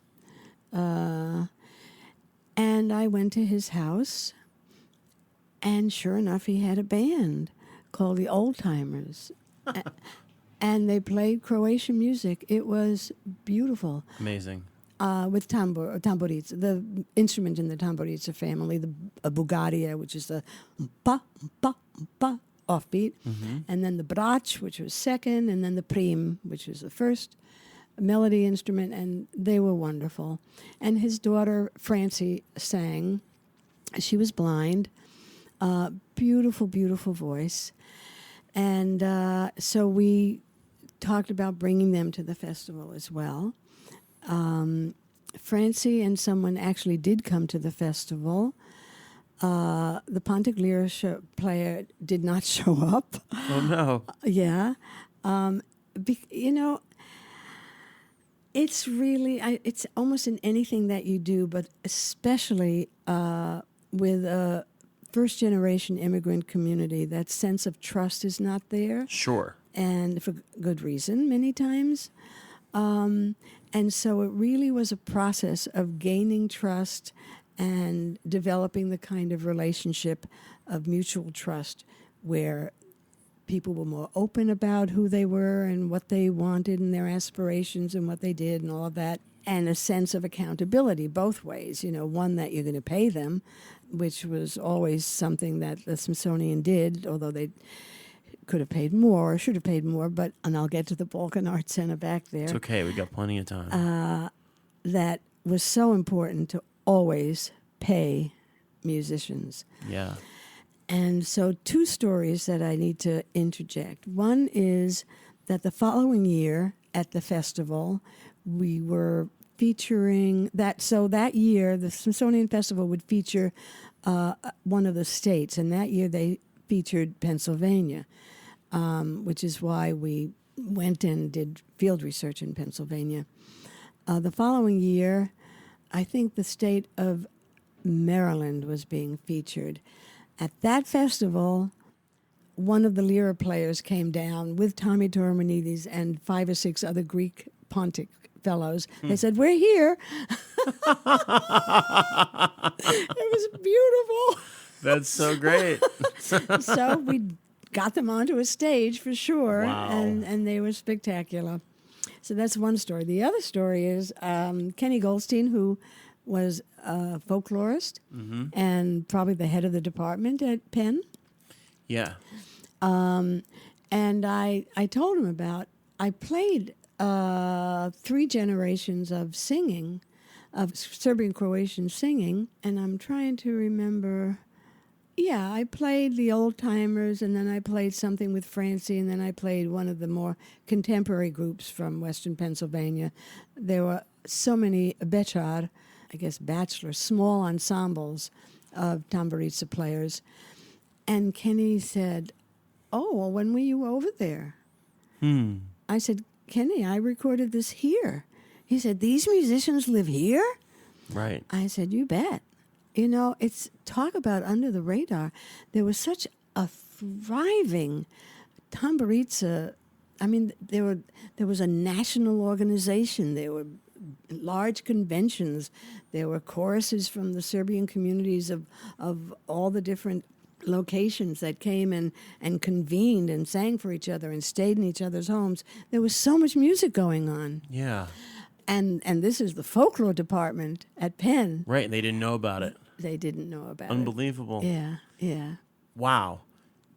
And I went to his house, and sure enough, he had a band called the Old Timers. And they played Croatian music. It was beautiful. Amazing. With tamburica, the instrument in the tamburica family, the bugaria, which is the pa, pa, pa, offbeat, and then the brach, which was second, and then the prim, which was the first melody instrument, and they were wonderful. And his daughter, Francie, sang. She was blind. Beautiful, beautiful voice. And so we talked about bringing them to the festival as well. Francie and someone actually did come to the festival. The Pontic Lyra player did not show up. Oh, no. Yeah. It's really, it's almost in anything that you do, but especially with a first-generation immigrant community, that sense of trust is not there. Sure. And for good reason, many times. And so it really was a process of gaining trust and developing the kind of relationship of mutual trust where people were more open about who they were and what they wanted and their aspirations and what they did and all of that, and a sense of accountability both ways. One, that you're going to pay them, which was always something that the Smithsonian did, although they could have paid more or should have paid more, and I'll get to the Balkan Arts Center back there. It's okay. We got plenty of time. That was so important to always pay musicians. Yeah. And so 2 stories that I need to interject. One is that the following year at the festival, we were featuring that. So that year, the Smithsonian Festival would feature one of the states. And that year they featured Pennsylvania, which is why we went and did field research in Pennsylvania. The following year, I think the state of Maryland was being featured. At that festival, one of the lyra players came down with Tommy Tormanidis and 5 or 6 other Greek Pontic fellows. They said, "We're here." It was beautiful. That's so great. So we got them onto a stage for sure, Wow. and they were spectacular. So that's one story. The other story is Kenny Goldstein, who was a folklorist and probably the head of the department at Penn. Yeah. And I told him I played 3 generations of singing, of Serbian Croatian singing, and I'm trying to remember. Yeah, I played the old timers, and then I played something with Francie, and then I played one of the more contemporary groups from Western Pennsylvania. There were so many bechar, I guess bachelor, small ensembles of tamburica players. And Kenny said, "Oh, well, when were you over there?" I said, "Kenny, I recorded this here." He said, "These musicians live here?" Right. I said, "You bet." You know, it's talk about under the radar. There was such a thriving tamburica. I mean, there was a national organization. There were large conventions. There were choruses from the Serbian communities of all the different locations that came and convened and sang for each other and stayed in each other's homes. There was so much music going on. Yeah. And this is the folklore department at Penn. Right. And they didn't know about it. They didn't know about Unbelievable. it. Yeah, yeah. Wow.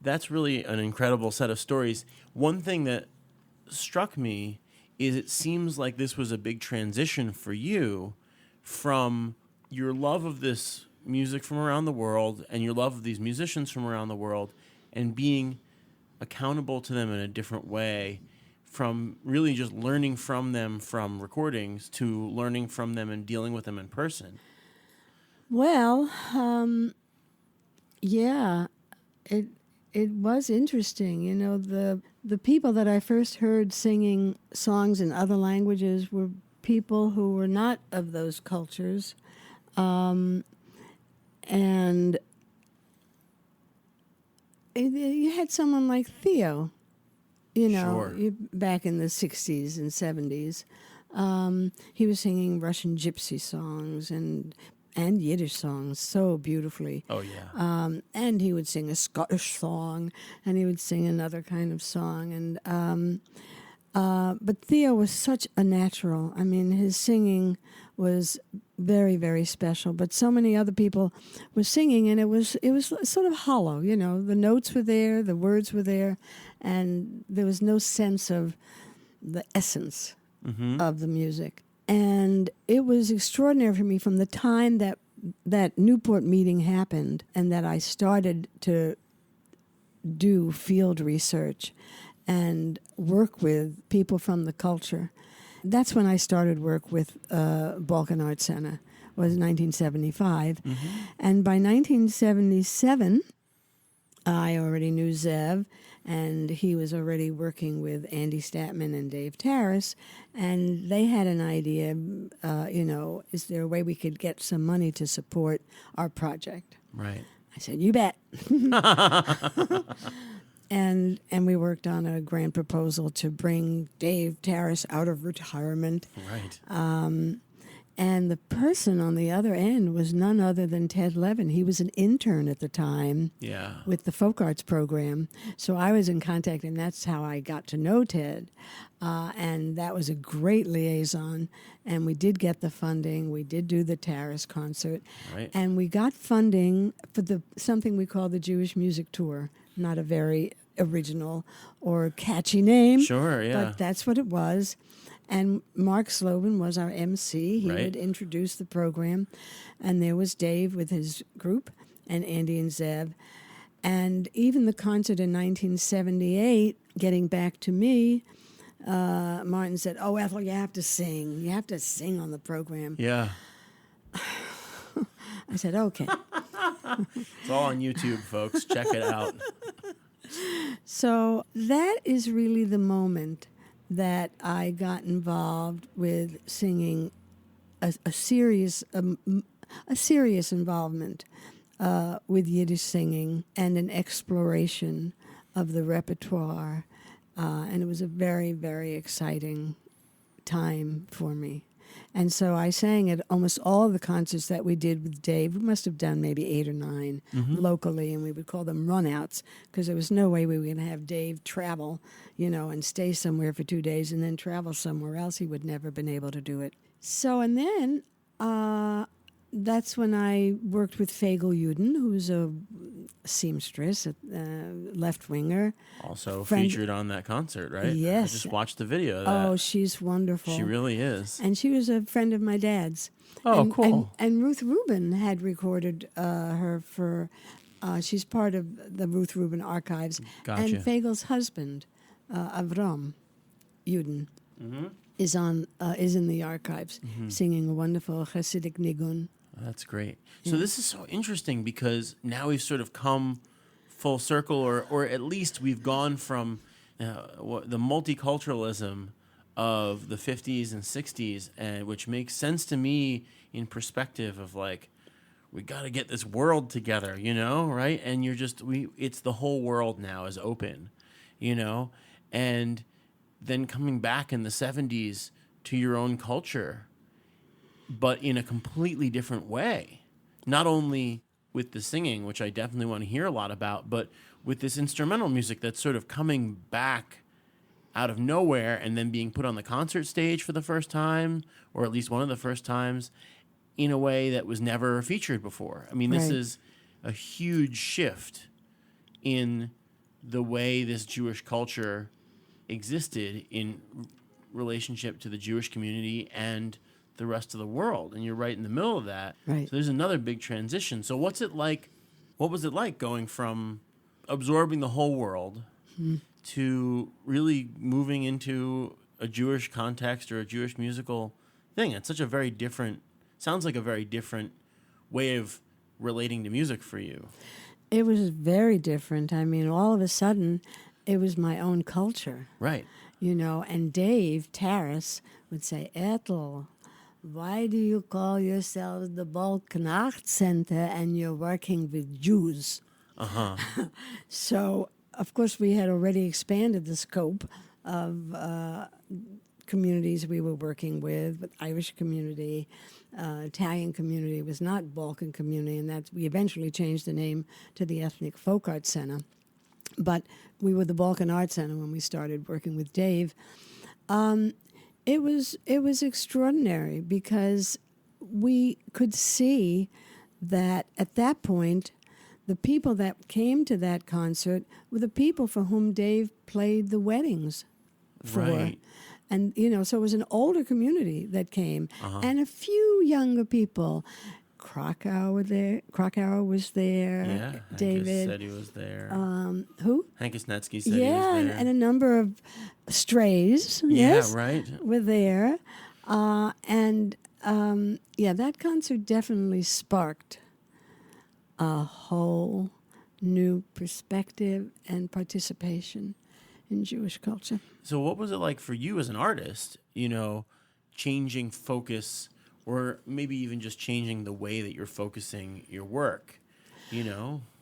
That's really an incredible set of stories. One thing that struck me is it seems like this was a big transition for you from your love of this music from around the world and your love of these musicians from around the world and being accountable to them in a different way, from really just learning from them from recordings to learning from them and dealing with them in person. Well, yeah, it was interesting. You know, the people that I first heard singing songs in other languages were people who were not of those cultures, and you had someone like Theo, you know, Sure. back in the 60s and 70s. He was singing Russian gypsy songs and Yiddish songs so beautifully. Oh, yeah. And he would sing a Scottish song, and he would sing another kind of song. And but Theo was such a natural. I mean, his singing was very, very special. But so many other people were singing, and it was sort of hollow. You know, the notes were there, the words were there, and there was no sense of the essence of the music. And it was extraordinary for me from the time that Newport meeting happened and that I started to do field research and work with people from the culture. That's when I started work with Balkan Arts Center. It was 1975. And by 1977, I already knew Zev, and he was already working with Andy Statman and Dave Terrace, and they had an idea, you know, is there a way we could get some money to support our project? Right. I said, "You bet." And we worked on a grant proposal to bring Dave Terrace out of retirement. Right. And the person on the other end was none other than Ted Levin. He was an intern at the time Yeah. with the folk arts program. So I was in contact, and that's how I got to know Ted. And that was a great liaison. And we did get the funding. We did do the Terrace concert. Right. And we got funding for something we call the Jewish Music Tour. Not a very original or catchy name. Sure, yeah. But that's what it was. And Mark Slobin was our MC. He Right. would introduce the program. And there was Dave with his group and Andy and Zev. And even the concert in 1978, getting back to me, Martin said, "Oh, Ethel, you have to sing. You have to sing on the program." Yeah. I said, "Okay." It's all on YouTube, folks. Check it out. So that is really the moment that I got involved with singing a serious involvement with Yiddish singing and an exploration of the repertoire. And it was a very, very exciting time for me. And so I sang at almost all of the concerts that we did with Dave. We must have done maybe 8 or 9 locally, and we would call them runouts because there was no way we were going to have Dave travel, and stay somewhere for 2 days and then travel somewhere else. He would never have been able to do it. So, and then that's when I worked with Fagel Uden, who's a seamstress, a left-winger. Also featured on that concert, right? Yes. I just watched the video of that. Oh, she's wonderful. She really is. And she was a friend of my dad's. Oh, cool. And Ruth Rubin had recorded her for, she's part of the Ruth Rubin archives. Gotcha. And Fagel's husband, Avram Uden, is in the archives, singing a wonderful Hasidic nigun. That's great. So this is so interesting because now we've sort of come full circle, or at least we've gone from the multiculturalism of the 50s and 60s, and which makes sense to me in perspective of like, we got to get this world together, right? And it's the whole world now is open, and then coming back in the 70s to your own culture, but in a completely different way. Not only with the singing, which I definitely want to hear a lot about, but with this instrumental music that's sort of coming back out of nowhere and then being put on the concert stage for the first time, or at least one of the first times, in a way that was never featured before. I mean, this is a huge shift in the way this Jewish culture existed in relationship to the Jewish community and the rest of the world, and you're right in the middle of that. Right. So there's another big transition. So what was it like going from absorbing the whole world to really moving into a Jewish context or a Jewish musical thing? It's sounds like a very different way of relating to music for you. It was very different. I mean, all of a sudden, it was my own culture. Right. And Dave Terrace would say, Ethel, why do you call yourself the Balkan Art Center and you're working with Jews? So, of course, we had already expanded the scope of communities we were working with Irish community, Italian community. It was not Balkan community, and we eventually changed the name to the Ethnic Folk Art Center. But we were the Balkan Art Center when we started working with Dave. It was extraordinary because we could see that at that point, the people that came to that concert were the people for whom Dave played the weddings for. Right. And, so it was an older community that came and a few younger people. Krakow was there. Yeah, David Hankus said he was there. Who? Hankus Netsky said he was there. And a number of strays. Yeah, yes, right. were there, that concert definitely sparked a whole new perspective and participation in Jewish culture. So what was it like for you as an artist, changing focus, or maybe even just changing the way that you're focusing your work,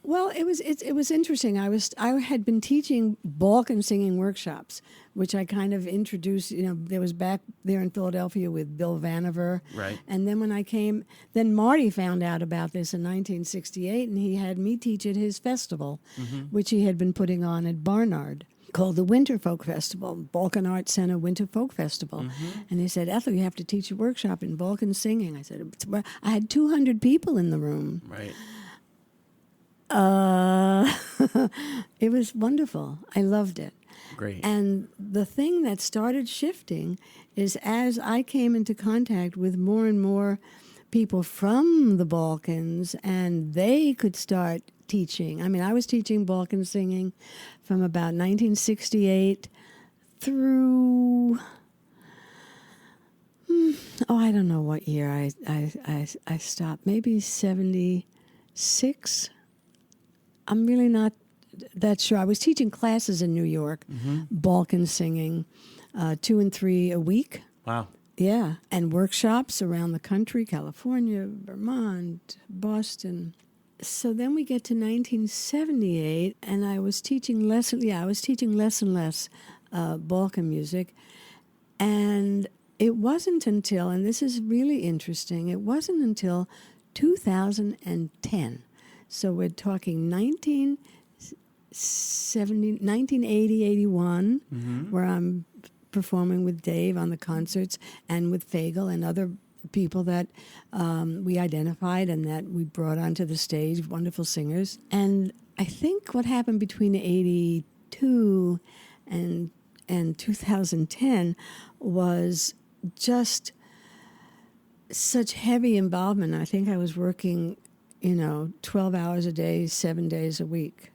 Well, it was interesting. I had been teaching Balkan singing workshops, which I kind of introduced. There was back there in Philadelphia with Bill Vanover. Right. And then when I came, then Marty found out about this in 1968, and he had me teach at his festival, which he had been putting on at Barnard, called the Winter Folk Festival, Balkan Art Center Winter Folk Festival. And he said, Ethel, you have to teach a workshop in Balkan singing. I said, I had 200 people in the room. Right. It was wonderful. I loved it. Great. And the thing that started shifting is as I came into contact with more and more people from the Balkans, and they could start teaching. I mean, I was teaching Balkan singing from about 1968 through, I don't know what year I stopped. Maybe 76. I'm really not that sure. I was teaching classes in New York, Balkan singing, 2 and 3 a week. Wow. Yeah, and workshops around the country, California, Vermont, Boston. So then we get to 1978, and I was teaching less and less Balkan music. And it wasn't until, and this is really interesting, it wasn't until 2010. So we're talking 1980, 81, where I'm performing with Dave on the concerts and with Fagel and other people that we identified and that we brought onto the stage, wonderful singers. And I think what happened between 82 and 2010 was just such heavy involvement. I think I was working, 12 hours a day, 7 days a week.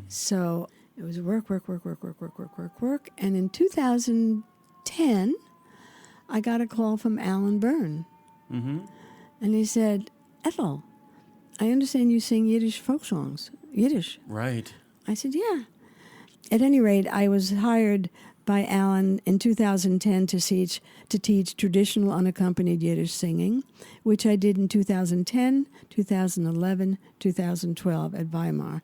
So it was work. And in 2010, I got a call from Alan Byrne. And he said, Ethel, I understand you sing Yiddish folk songs. Yiddish. Right. I said, yeah. At any rate, I was hired by Alan in 2010 to teach traditional unaccompanied Yiddish singing, which I did in 2010, 2011, 2012 at Weimar.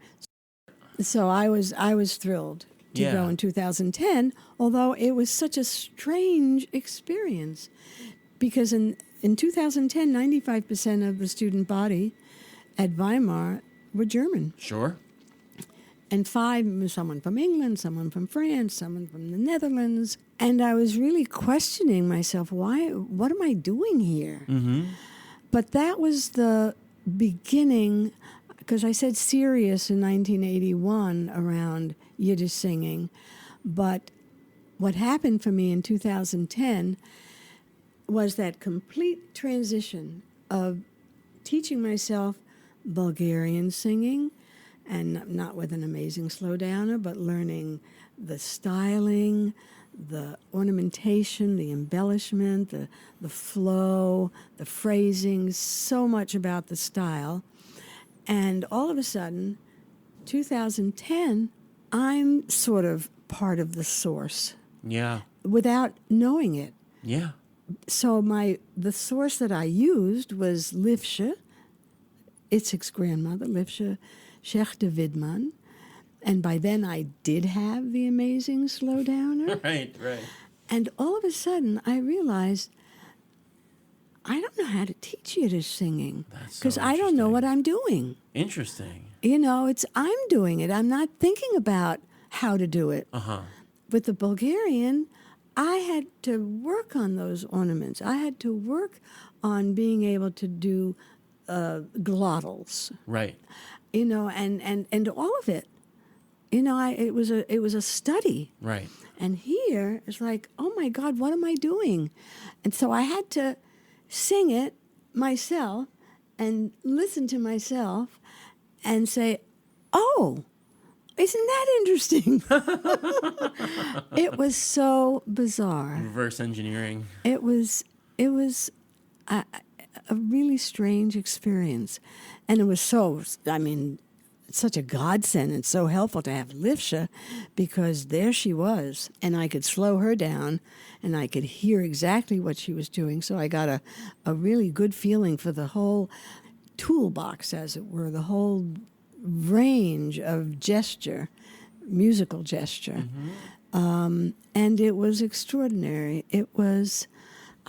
So I was thrilled to go in 2010, although it was such a strange experience, because in 2010, 95% of the student body at Weimar were German. Sure. And 5, someone from England, someone from France, someone from the Netherlands. And I was really questioning myself, what am I doing here? But that was the beginning, because I said serious in 1981 around Yiddish singing. But what happened for me in 2010 was that complete transition of teaching myself Bulgarian singing, and not with an amazing slowdowner, but learning the styling, the ornamentation, the embellishment, the flow, the phrasing, so much about the style. And all of a sudden, 2010, I'm sort of part of the source. Yeah. Without knowing it. Yeah. So the source that I used was Lifsche, Itzik's grandmother, Lifsche Schechter Widman, and by then I did have the amazing slowdowner. Right. And all of a sudden I realized I don't know how to teach Yiddish singing because I don't know what I'm doing. Interesting. I'm doing it. I'm not thinking about how to do it. With the Bulgarian, I had to work on those ornaments. I had to work on being able to do glottals. Right. And all of it. It was a study. Right. And here it's like, oh my God, what am I doing? And so I had to sing it myself and listen to myself and say, oh, isn't that interesting? It was so bizarre. Reverse engineering. It was a really strange experience. And it was such a godsend and so helpful to have Lifsche, because there she was, and I could slow her down, and I could hear exactly what she was doing. So I got a really good feeling for the whole toolbox, as it were, the whole range of gesture, musical gesture. And it was extraordinary.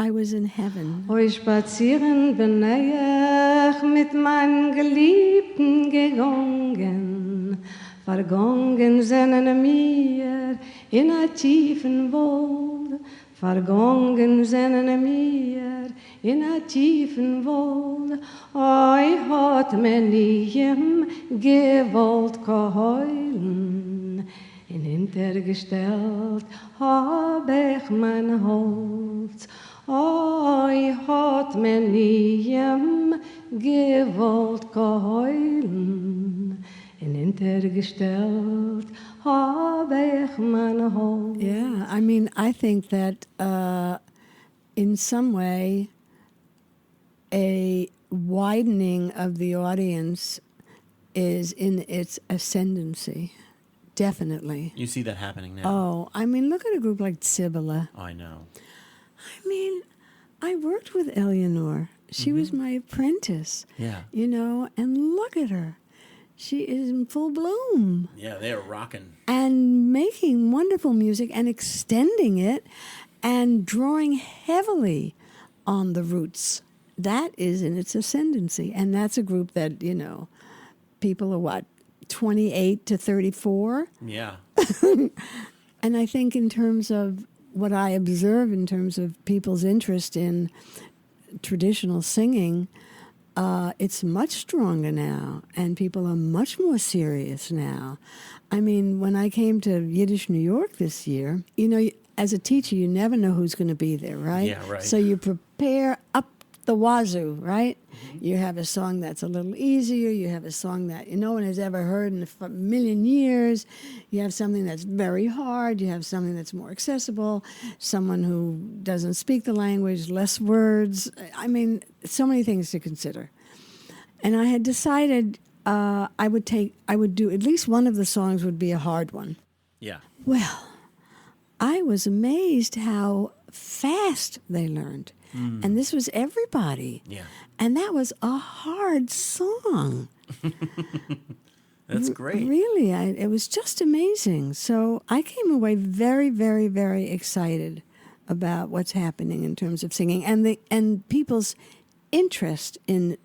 I was in heaven. Oi spazieren bin ich mit meinen Geliebten gegangen. Vergangen sind mir in a tiefen Wald. Vergangen sind mir in a tiefen Wald. Oi hat mir niem gewollt geheulen. In hintergestellt hab ich mein Holz. Oi hat mir niem gewollt geheulen. In hintergestellt hab ich mein Holz. Yeah, I think that in some way a widening of the audience is in its ascendancy. Definitely. You see that happening now. Oh, look at a group like Tzibala. Oh, I know. I worked with Eleanor. She was my apprentice. Yeah. And look at her. She is in full bloom. Yeah, they are rocking. And making wonderful music and extending it. and drawing heavily on the roots. That is in its ascendancy. And that's a group that, people are what, 28 to 34? Yeah. And I think in terms of what I observe in terms of people's interest in traditional singing, it's much stronger now, and people are much more serious now. I mean, when I came to Yiddish New York this year, as a teacher, you never know who's going to be there, right? Yeah, right. So you prepare up the wazoo, right? Mm-hmm. You have a song that's a little easier. You have a song that no one has ever heard in a million years. You have something that's very hard. You have something that's more accessible. Someone who doesn't speak the language, less words. I mean, so many things to consider. And I had decided I would do at least one of the songs would be a hard one. Yeah. Well, I was amazed how fast they learned. And this was everybody. Yeah. And that was a hard song. That's great. Really, it was just amazing. So I came away very, very, very excited about what's happening in terms of singing and people's interest in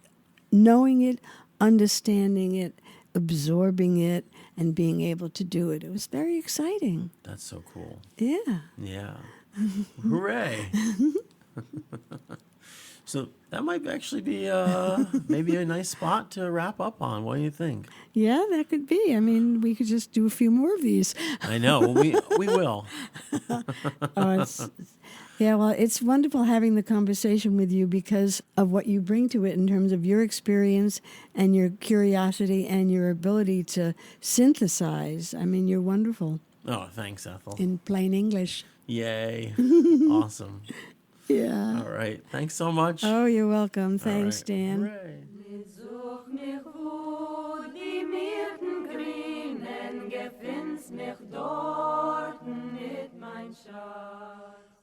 knowing it, understanding it, absorbing it, and being able to do it. It was very exciting. That's so cool. Yeah. Yeah. Hooray. So that might actually be maybe a nice spot to wrap up on. What do you think? Yeah, that could be. I mean, we could just do a few more of these. I know. We will. Well, it's wonderful having the conversation with you because of what you bring to it in terms of your experience and your curiosity and your ability to synthesize. I mean, you're wonderful. Oh, thanks, Ethel. In plain English. Yay. Awesome. Yeah. All right. Thanks so much. Oh, you're welcome. Thanks, right. Dan. Hooray.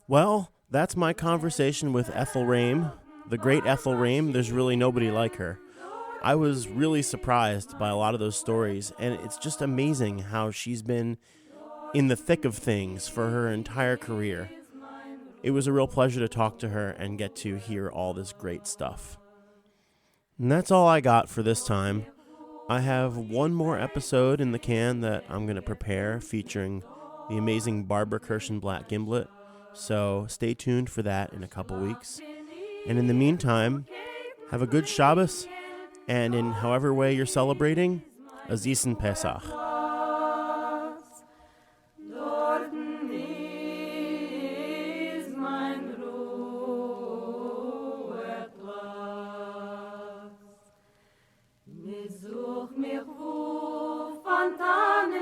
Well, that's my conversation with Ethel Raim, the great Ethel Raim. There's really nobody like her. I was really surprised by a lot of those stories, and it's just amazing how she's been in the thick of things for her entire career. It was a real pleasure to talk to her and get to hear all this great stuff. And that's all I got for this time. I have one more episode in the can that I'm going to prepare featuring the amazing Barbara Kirshenblatt Gimblett. So stay tuned for that in a couple weeks. And in the meantime, have a good Shabbos, and in however way you're celebrating, a Zisen Pesach.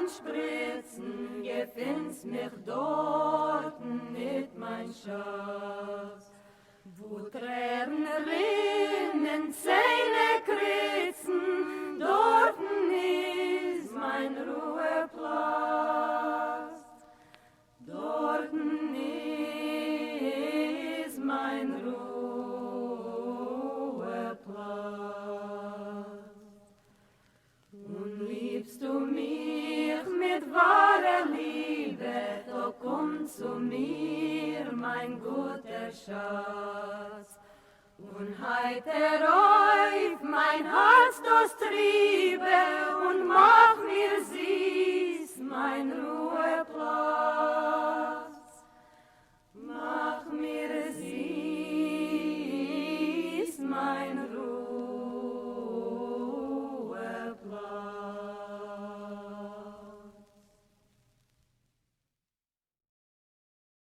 Spritzen, gefind's mich dorten mit mein Schatz. Wo Tränen rinnen, Zähne kritzen, dorten ist mein Ruheplatz. Dorten ist mein Ruheplatz. Und liebst du mich mit wahrer Liebe, so komm zu mir, mein guter Schatz. Und heiter auf mein Herz das Triebe,